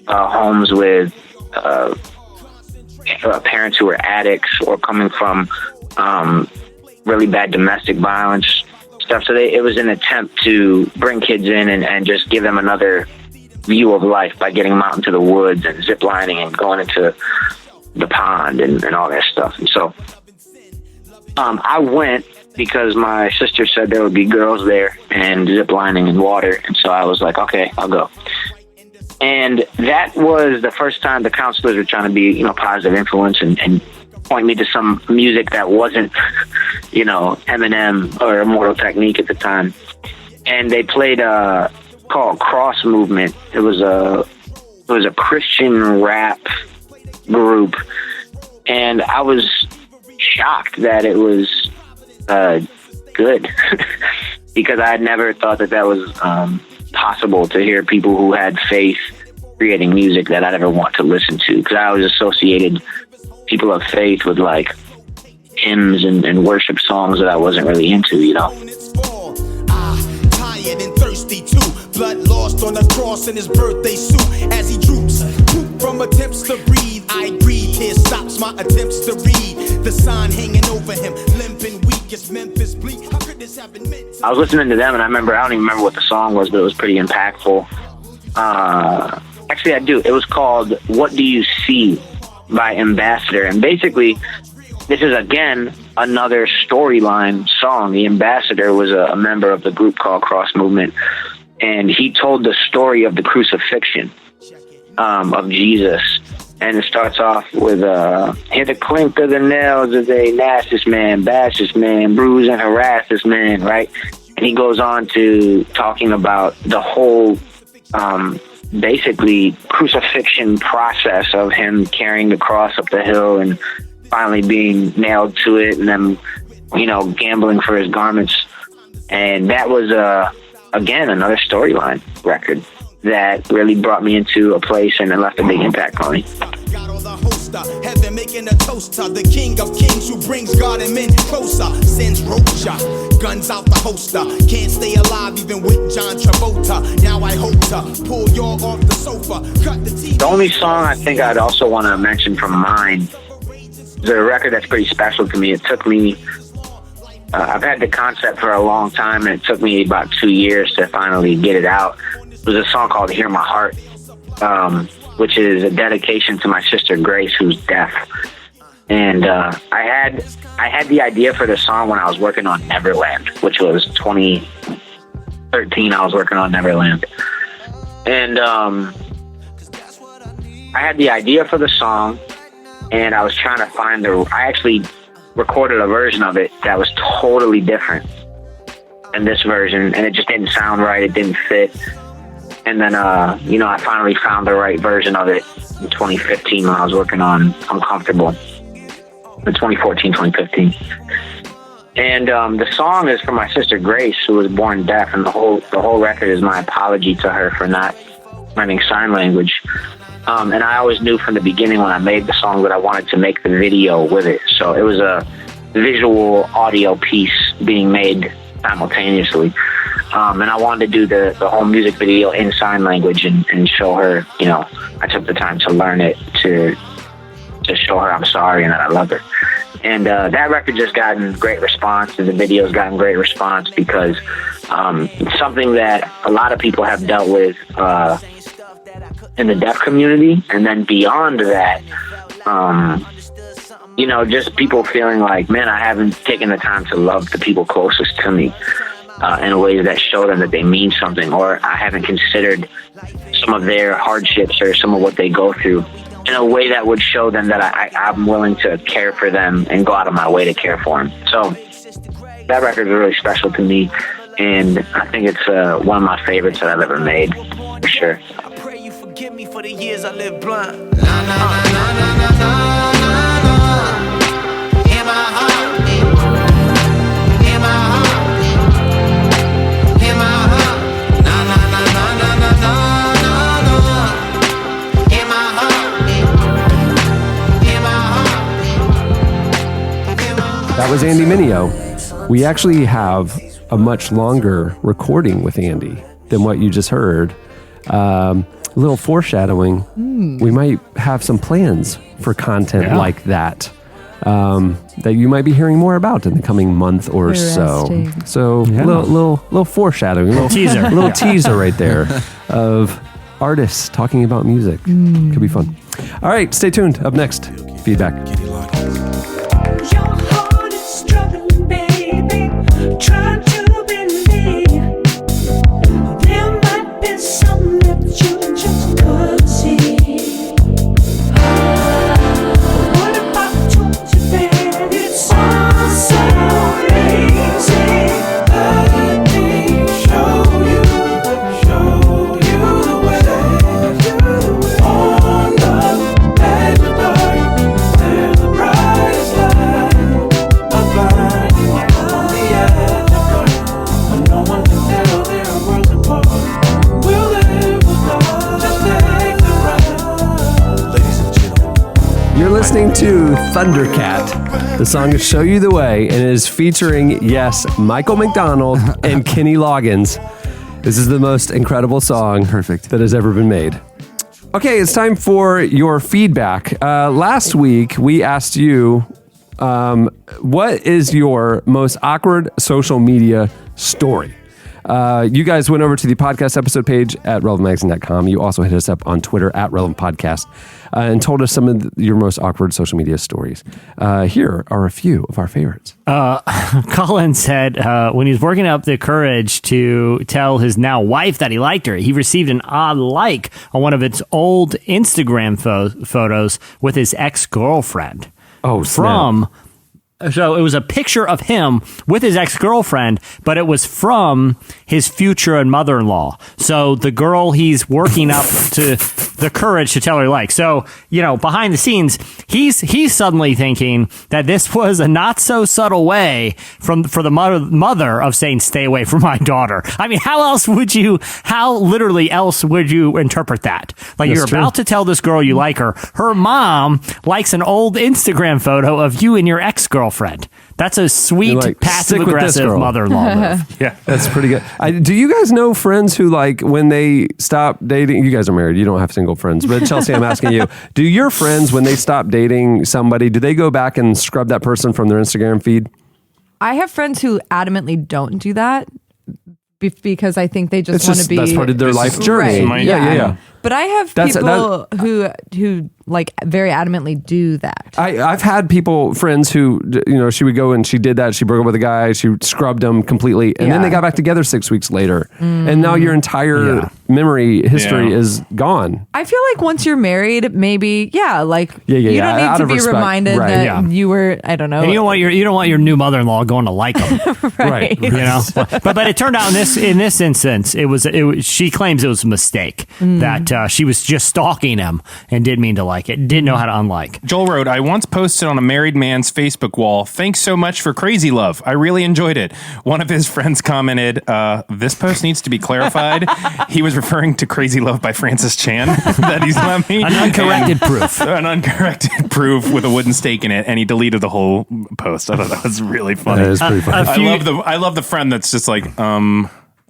homes with parents who were addicts or coming from really bad domestic violence stuff. So it was an attempt to bring kids in and just give them another view of life by getting them out into the woods and zip lining and going into the pond and all that stuff. And so I went because my sister said there would be girls there and zip lining and water. And so I was like, okay, I'll go. And that was the first time the counselors were trying to be, positive influence and point me to some music that wasn't, Eminem or Immortal Technique at the time. And they played called Cross Movement. It was a Christian rap group, and I was shocked that it was good because I had never thought that was possible to hear people who had faith creating music that I'd ever want to listen to, because I always associated people of faith with like hymns and worship songs that I wasn't really into, Tired and thirsty too. Blood lost on the cross in his birthday suit as he droops. Poop from attempts to breathe. I breathe. Here stops my attempts to read. The sign hanging over him, limping weak as Memphis bleak. How could this have been meant to? I was listening to them, and I don't even remember what the song was, but it was pretty impactful. Actually, I do. It was called "What Do You See" by Ambassador, and basically, this is again another storyline song. The Ambassador was a member of the group called Cross Movement, and he told the story of the crucifixion of Jesus. And it starts off with, hear the clink of the nails as they gnash this man, bash this man, bruise and harass this man, right? And he goes on to talking about the whole, basically, crucifixion process of him carrying the cross up the hill and finally being nailed to it and then, gambling for his garments. And that was, again, another storyline record that really brought me into a place and it left a big impact on me. Heaven making a toast to the King of Kings who brings God and men closer. Sends Rocha, guns out the holster. Can't stay alive even with John Travolta. Now I hope to pull you off the sofa. Cut the TV. The only song I think I'd also want to mention from mine is a record that's pretty special to me. It took me, I've had the concept for a long time, and it took me about 2 years to finally get it out. It was a song called Hear My Heart, which is a dedication to my sister Grace, who's deaf. And I had the idea for the song when I was working on Neverland, which was 2013. I was working on Neverland. And I had the idea for the song, and I was trying to find I actually recorded a version of it that was totally different than this version, and it just didn't sound right. It didn't fit. And then, I finally found the right version of it in 2015 when I was working on Uncomfortable. In 2014, 2015. And the song is for my sister Grace, who was born deaf, and the whole record is my apology to her for not learning sign language. And I always knew from the beginning when I made the song that I wanted to make the video with it. So it was a visual audio piece being made simultaneously. And I wanted to do the whole music video in sign language and show her, I took the time to learn it to show her I'm sorry and that I love her. And that record just gotten great response, and the video's gotten great response because it's something that a lot of people have dealt with in the deaf community. And then beyond that, just people feeling like, man, I haven't taken the time to love the people closest to me. In ways that show them that they mean something, or I haven't considered some of their hardships or some of what they go through in a way that would show them that I'm willing to care for them and go out of my way to care for them. So that record is really special to me, and I think it's one of my favorites that I've ever made, for sure. I pray you forgive me for the years I lived blind. In my heart, in my heart. That was Andy Mineo. We actually have a much longer recording with Andy than what you just heard. A little foreshadowing. We might have some plans for content like that that you might be hearing more about in the coming month or so. So little foreshadowing, a little teaser right there of artists talking about music. Could be fun. All right, stay tuned. Up next, feedback. Trying to believe there might be something that you just could see. What if I told you that it's all so easy? Let me show you the way. On the edge of dark, there's the brightest light. A blinding light on the edge. No one can tell their worlds apart. We'll live with love. Just take the ride. Ladies and gentlemen, You're listening to Thundercat. The song is Show You the Way, and it is featuring, yes, Michael McDonald and Kenny Loggins. This is the most incredible song that has ever been made. Okay, it's time for your feedback. Last week, we asked you, what is your most awkward social media story? You guys went over to the podcast episode page at relevantmagazine.com. You also hit us up on Twitter at Relevant Podcast and told us some of your most awkward social media stories. Here are a few of our favorites. Colin said when he was working up the courage to tell his now wife that he liked her, he received an odd like on one of its old Instagram photos with his ex-girlfriend. Oh, snap. So it was a picture of him with his ex-girlfriend, but it was from his future and mother-in-law. So the girl he's working up to the courage to tell her he likes. So, behind the scenes, he's suddenly thinking that this was a not so subtle way for the mother of saying, stay away from my daughter. I mean, how literally else would you interpret that? Like, that's you're true. About to tell this girl you like her. Her mom likes an old Instagram photo of you and your ex-girlfriend. That's a sweet, passive-aggressive mother-in-law move. Yeah, that's pretty good. Do you guys know friends who, like, when they stop dating, you guys are married, you don't have single friends, but Chelsea, I'm asking you, do your friends, when they stop dating somebody, do they go back and scrub that person from their Instagram feed? I have friends who adamantly don't do that because I think they just want to be... That's part of their life journey. Right, yeah. But I have people who like very adamantly do that. I've had friends who, she would go and she did that. She broke up with a guy. She scrubbed him completely. And then they got back together 6 weeks later. And now your entire memory history is gone. I feel like once you're married, maybe, you don't need to be respect. reminded that you were, I don't know. And you don't want your new mother-in-law going to like him. Right. But it turned out in this instance, she claims it was a mistake that she was just stalking him and didn't mean to like it. Didn't know how to unlike. Joel wrote, I once posted on a married man's Facebook wall, thanks so much for Crazy Love. I really enjoyed it. One of his friends commented, this post needs to be clarified. He was referring to Crazy Love by Francis Chan that he's let me. An uncorrected proof. An uncorrected proof with a wooden stake in it, and he deleted the whole post. I thought that was really funny. That is pretty funny. I love the friend that's just like,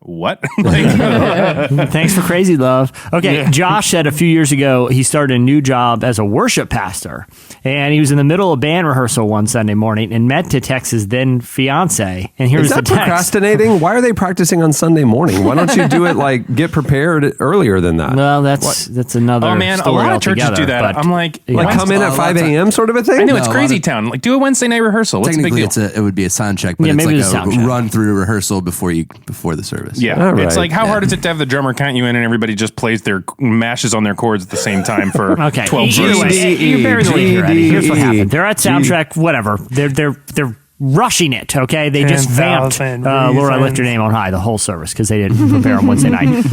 what? Thanks for Crazy Love. Okay, yeah. Josh said a few years ago he started a new job as a worship pastor, and he was in the middle of band rehearsal one Sunday morning and meant to text his then fiance. And here's the text. Procrastinating? Why are they practicing on Sunday morning? Why don't you do it get prepared earlier than that? Well, that's another. Oh man, a lot of churches do that. I'm like come in at 5 a.m. sort of a thing. I know it's crazy town. Like do a Wednesday night rehearsal. What's technically, the big deal? It would be a sound check, but it's like a run through rehearsal before the service. Yeah, it's like how hard is it to have the drummer count you in and everybody just plays mashes on their chords at the same time for 12 verses? You bear the lead here, Eddie. Here's what happened. They're at soundtrack, whatever. They're rushing it, okay? They just vamped Laura, Lift Your Name on High the whole service because they didn't prepare on Wednesday night.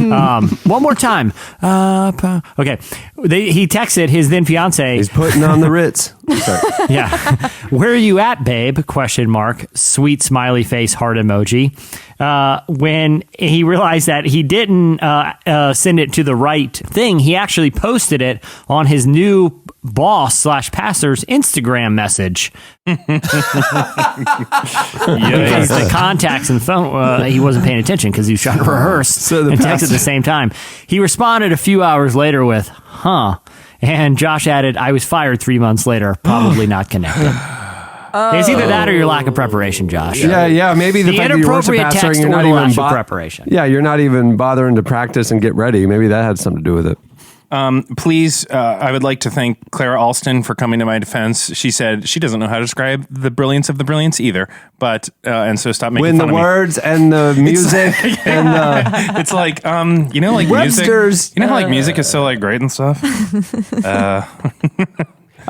One more time. Okay. He texted his then fiance. He's putting on the Ritz. Yeah. Where are you at, babe? ? Sweet smiley face heart emoji. When he realized that he didn't send it to the right thing, he actually posted it on his new boss/pastor's Instagram message. Because the contacts and phone, he wasn't paying attention because he was trying to rehearse and text at the same time. He responded a few hours later with, and Josh added, I was fired 3 months later, probably not connected. It's either that or your lack of prepreration, Josh. Yeah. Maybe the fact that you're worship pastor and you're not even preparation. Yeah, you're not even bothering to practice and get ready. Maybe that had something to do with it. Please, I would like to thank Clara Alston for coming to my defense. She said she doesn't know how to describe the brilliance of the brilliance either, but and so stop making fun of me. When the words and the music and the it's like like Webster's, music. You know how like music is so like great and stuff.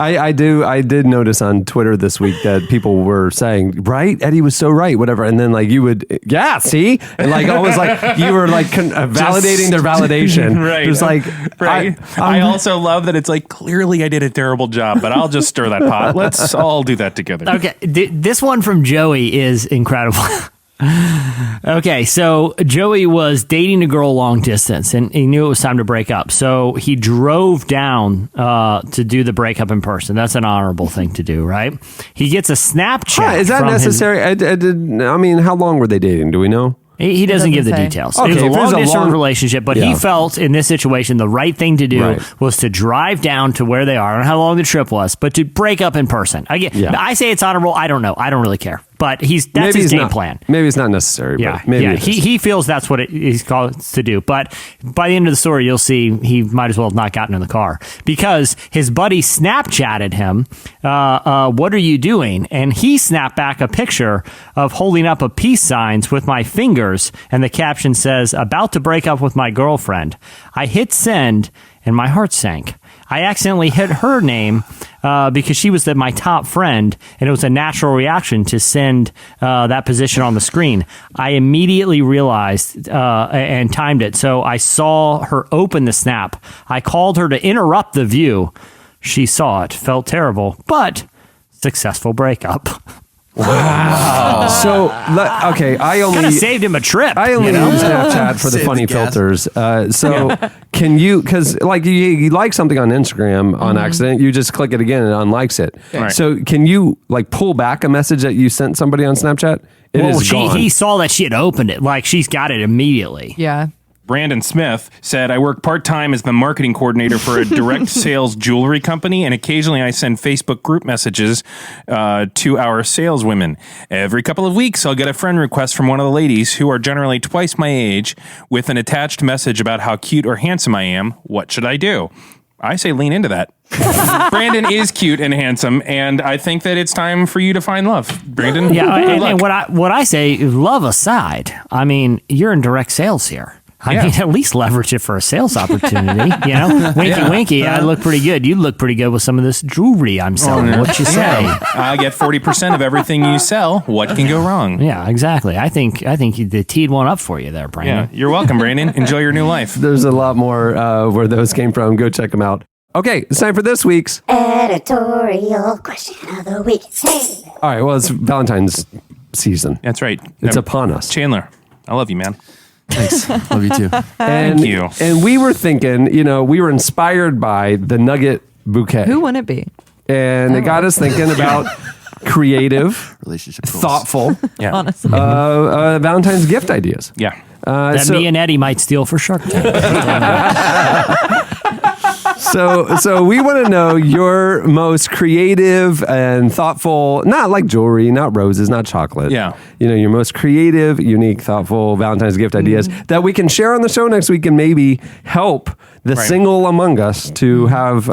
I did notice on Twitter this week that people were saying, right, Eddie was so right, whatever, and then like you would, see, and like almost like you were like validating their validation, right? Just like, right. I also love that it's like clearly I did a terrible job, but I'll just stir that pot. Let's all do that together. Okay, this one from Joey is incredible. Okay, so Joey was dating a girl long distance and he knew it was time to break up. So he drove down to do the breakup in person. That's an honorable thing to do, right? He gets a Snapchat. Is that necessary? I mean, how long were they dating? Do we know? He doesn't give the details. Okay, it was a long-distance relationship, but he felt in this situation the right thing to do was to drive down to where they are. I don't know how long the trip was, but to break up in person. I say it's honorable. I don't know. I don't really care. But that's his game plan. Maybe it's not necessary. Yeah, but maybe he feels that's what he's called to do. But by the end of the story, you'll see he might as well have not gotten in the car because his buddy Snapchatted him, what are you doing? And he snapped back a picture of holding up a peace signs with my fingers, and the caption says, "About to break up with my girlfriend." I hit send, and my heart sank. I accidentally hit her name because she was my top friend, and it was a natural reaction to send that position on the screen. I immediately realized and timed it, so I saw her open the snap. I called her to interrupt the view. She saw it, felt terrible, but successful breakup. Wow. So, okay, I only... Kind of saved him a trip. I only use Snapchat for the funny filters. Can you... Because, you like something on Instagram on accident, you just click it again and it unlikes it. Right. So, can you, pull back a message that you sent somebody on Snapchat? He saw that she had opened it. She's got it immediately. Yeah. Brandon Smith said, I work part-time as the marketing coordinator for a direct sales jewelry company, and occasionally I send Facebook group messages to our saleswomen. Every couple of weeks, I'll get a friend request from one of the ladies, who are generally twice my age, with an attached message about how cute or handsome I am. What should I do? I say lean into that. Brandon is cute and handsome, and I think that it's time for you to find love. Brandon? Yeah, and what I say, love aside, I mean, you're in direct sales here. I mean, at least leverage it for a sales opportunity. Winky. I look pretty good. You look pretty good with some of this jewelry I'm selling. What you say? I get 40% of everything you sell. What can go wrong? Yeah, exactly. I think the teed one up for you there, Brandon. Yeah, you're welcome, Brandon. Enjoy your new life. There's a lot more where those came from. Go check them out. Okay, it's time for this week's editorial question of the week. Hey. All right, well, it's Valentine's season. That's right. It's upon us. Chandler, I love you, man. Thanks. Love you too. Thank you. And we were thinking, we were inspired by the Nugget bouquet. Who wouldn't it be? And it got us thinking about creative, relationship goals. Thoughtful, honestly, Valentine's gift ideas. Yeah. That me and Eddie might steal for Shark Tank. So we want to know your most creative and thoughtful, not like jewelry, not roses, not chocolate. Yeah. Your most creative, unique, thoughtful Valentine's gift ideas that we can share on the show next week and maybe help the single among us to have,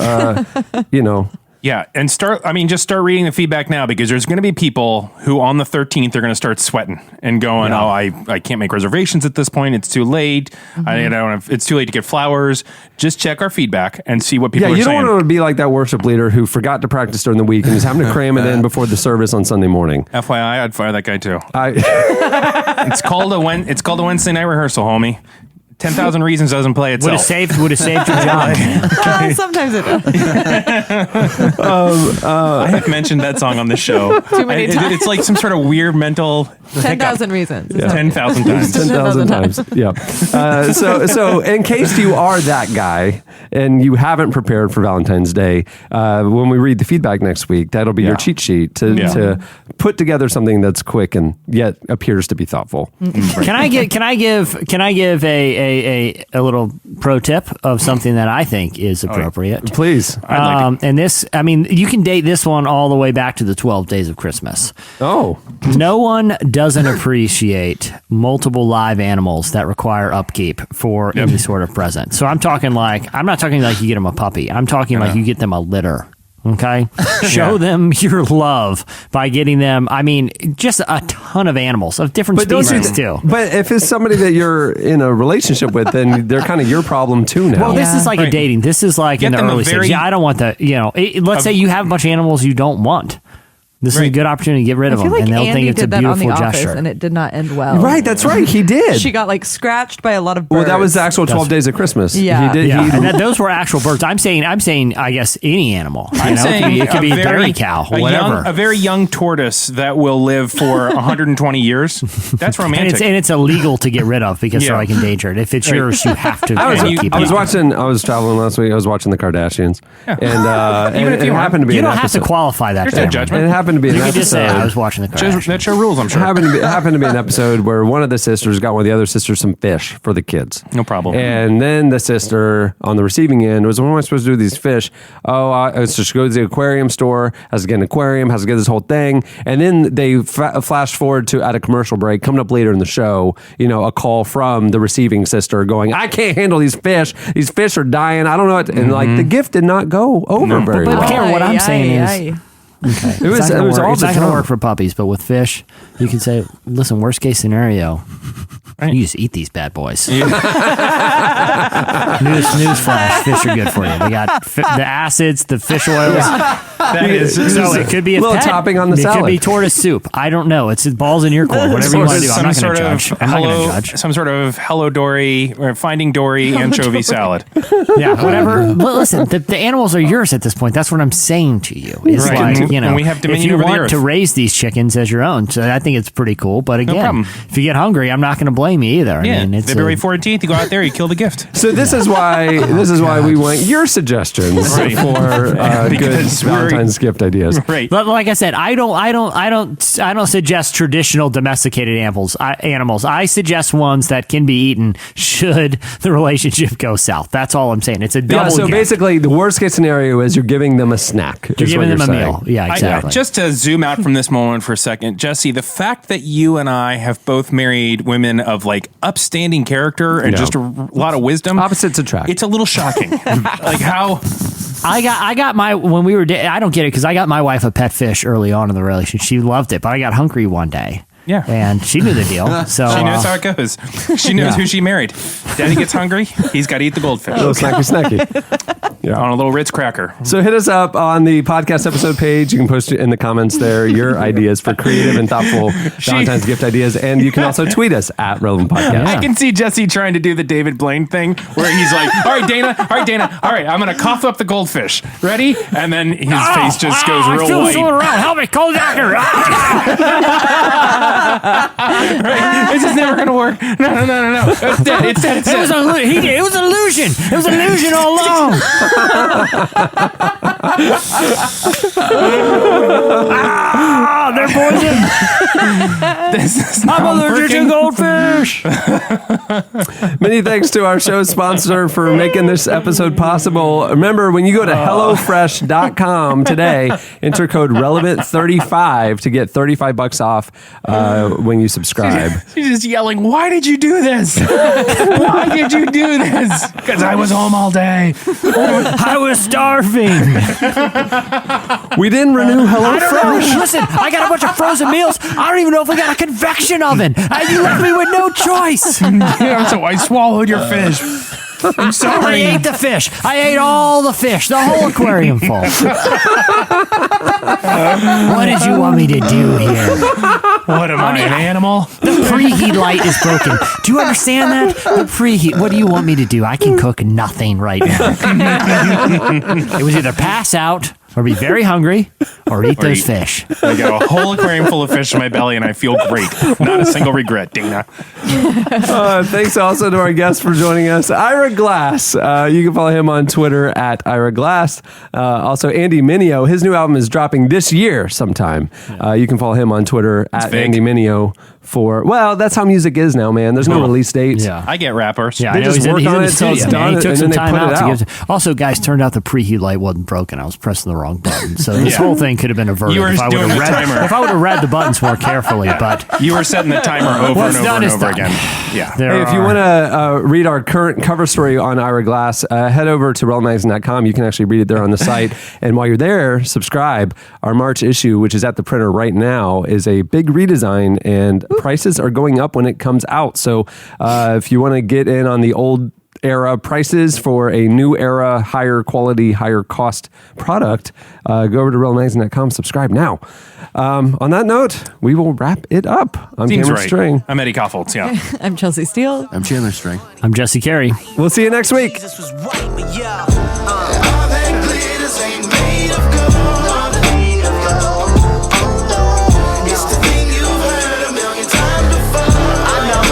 Yeah, and just start reading the feedback now, because there's going to be people who on the 13th are going to start sweating and going, I can't make reservations at this point. It's too late. It's too late to get flowers. Just check our feedback and see what people are saying. Yeah, you don't want to be like that worship leader who forgot to practice during the week and is having to cram it in before the service on Sunday morning. FYI, I'd fire that guy too. It's called a Wednesday night rehearsal, homie. 10,000 Reasons doesn't play itself. Would have saved your job. Sometimes it does. I have mentioned that song on the show. Too many times. It's like some sort of weird mental 10,000 Reasons. Yeah. 10,000 times. 10,000 times. Yeah. So in case you are that guy and you haven't prepared for Valentine's Day, when we read the feedback next week, that'll be your cheat sheet to put together something that's quick and yet appears to be thoughtful. Can I give a little pro tip of something that I think is appropriate? Please. And this, you can date this one all the way back to the 12 days of Christmas. Oh. No one doesn't appreciate multiple live animals that require upkeep for any sort of present. So I'm not talking like you get them a puppy. I'm talking like you get them a litter. Okay. Show them your love by getting them, just a ton of animals of different species too. But if it's somebody that you're in a relationship with, then they're kind of your problem too now. Well, this is like a dating. This is like in the early stage. Yeah, I don't want that. Let's say you have a bunch of animals you don't want. This is a good opportunity to get rid of them, and they'll think it's a beautiful gesture. And it did not end well. Right, that's right. He did. She got scratched by a lot of birds. Well, that was the actual 12 days of Christmas. Yeah, he did. Yeah. And those were actual birds. I'm saying, I guess any animal. It could be a dairy cow, whatever. A very young tortoise that will live for 120 years. That's romantic. And it's illegal to get rid of because they're endangered. If it's yours, you have to. I was traveling last week. I was watching the Kardashians, and even if it happened to be. You don't have to qualify that. There's no judgment. It happened happened to be an You can episode. just say I was watching the Kardashians. That show rules, I'm sure. Happened to be an episode where one of the sisters got one of the other sisters some fish for the kids. No problem. And then the sister on the receiving end was, what am I supposed to do with these fish? Oh, I was just go to the aquarium store, has to get an aquarium, has to get this whole thing. And then they flash forward to, at a commercial break, coming up later in the show, a call from the receiving sister going, I can't handle these fish. These fish are dying. I don't know what. And like the gift did not go over very well. But Karen, what I'm saying is, it was all it's not going to work for puppies, but with fish, you can say, listen, worst case scenario, you just eat these bad boys. Newsflash, fish are good for you. They got the acids, the fish oils. That is, so it could be a little topping on the salad. It could be tortoise soup. I don't know. It's balls in your court. Whatever you want to do. I'm not going to judge. I'm not going to judge. Some sort of Hello Dory or Finding Dory anchovy salad. Yeah, whatever. Well, listen, the animals are yours at this point. That's what I'm saying to you. It's right. like, and we have dominion if you over the want earth. to raise these chickens as your own, so I think it's pretty cool. But again, if you get hungry, I'm not going to blame you either. Yeah. I mean, it's February 14th, you go out there, you kill the gift. So this is why we want your suggestions for good Valentine's gift ideas. Right. But like I said, I don't suggest traditional domesticated animals. I suggest ones that can be eaten should the relationship go south. That's all I'm saying. It's a double. So gift. basically, the worst case scenario is you're giving them a snack. You're giving them a meal. Yeah, exactly. Just to zoom out from this moment for a second, Jesse, the fact that you and I have both married women of like upstanding character and just a lot of wisdom, opposites attract. It's a little shocking. Like how I got my when we were I don't get it because I got my wife a pet fish early on in the relationship. She loved it, but I got hungry one day. Yeah. And she knew the deal. So she knows how it goes. She knows who she married. Daddy gets hungry, he's got to eat the goldfish. A little snacky. Yeah. On a little Ritz cracker. So hit us up on the podcast episode page. You can post it in the comments there, your ideas for creative and thoughtful Valentine's gift ideas. And you can also tweet us at Relevant Podcast. I can see Jesse trying to do the David Blaine thing where he's like, all right, Dana, all right, I'm going to cough up the goldfish. Ready? And then his face just goes real white. Around. Help me, cold doctor. Right? This is never going to work. No. It's dead. It's dead. It was an illusion. It was an illusion all along. They're poison. I'm allergic to goldfish. Many thanks to our show sponsor for making this episode possible. Remember, when you go to HelloFresh.com today, enter code relevant35 to get $35 off when you subscribe. She's just yelling, why did you do this? Why did you do this? Because I was home all day. I was starving. We didn't renew HelloFresh. Listen, I got a bunch of frozen meals. I don't even know if we got a convection oven. You left me with no choice. Yeah, so I swallowed your fish. I'm sorry. I ate the fish. I ate all the fish, the whole aquarium full. What did you want me to do here? What am I, an animal? The preheat light is broken. Do you understand that? The preheat. What do you want me to do? I can cook nothing right now. It was either pass out or be very hungry or eat those fish. I got a whole aquarium full of fish in my belly and I feel great. Not a single regret, Dana. Thanks also to our guest for joining us, Ira Glass. You can follow him on Twitter at Ira Glass. Also, Andy Mineo. His new album is dropping this year sometime. You can follow him on Twitter at Andy Mineo. That's how music is now, man. There's no release dates. Yeah. I get rappers. Yeah, they just work on it until it's done, He took and some then they time put it out. out. Also, guys, turned out the preheat light wasn't broken. I was pressing the wrong button. So this whole thing could have been averted You were if I doing would the have timer. if I would have read the buttons more carefully. But You were setting the timer over What's and done over and is over done. again. Yeah. Hey, if you want to read our current cover story on Ira Glass, head over to relevantmagazine.com. You can actually read it there on the site. And while you're there, subscribe. Our March issue, which is at the printer right now, is a big redesign, and prices are going up when it comes out. So if you want to get in on the old era prices for a new era, higher quality, higher cost product, go over to relevantmagazine.com. Subscribe now. On that note, we will wrap it up. I'm Seems Cameron right. String. I'm Eddie Koffoltz, yeah. I'm Chelsea Steele. I'm Chandler String. I'm Jesse Carey. We'll see you next week. Jesus was right, but yeah. All that glitters ain't made of gold. It's the thing you've heard a million times before. I know.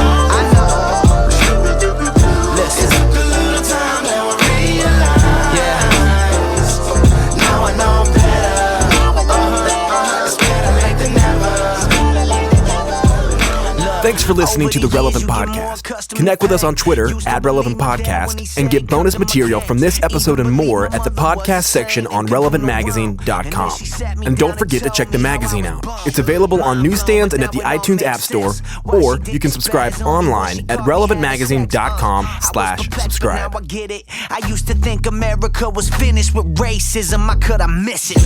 Listen. It took a little time, now I realize. Yeah. Now I know better. It's better. Thanks for listening to the Relevant Podcast. Connect with us on Twitter @RelevantPodcast and get bonus material from this episode and more at the podcast section on relevantmagazine.com. And don't forget to check the magazine out. It's available on newsstands and at the iTunes App Store, or you can subscribe online at relevantmagazine.com/subscribe. I used to think America was finished with racism. How could I miss it?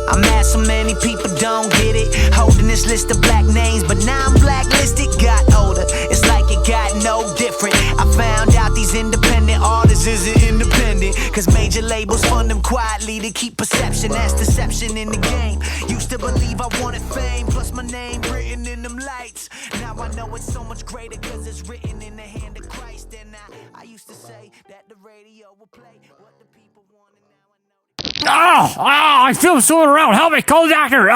I'm mad so many people don't get it. Holding this list of black names, but now I'm blacklisted. Got older, it's like it got no different. I found out these independent artists isn't independent, cause major labels fund them quietly to keep perception. That's deception in the game. Used to believe I wanted fame, plus my name written in them lights. Now I know it's so much greater cause it's written in the hand of Christ. And I used to say that the radio will play what the people want, and now I know. I feel someone around. Help me, call the doctor.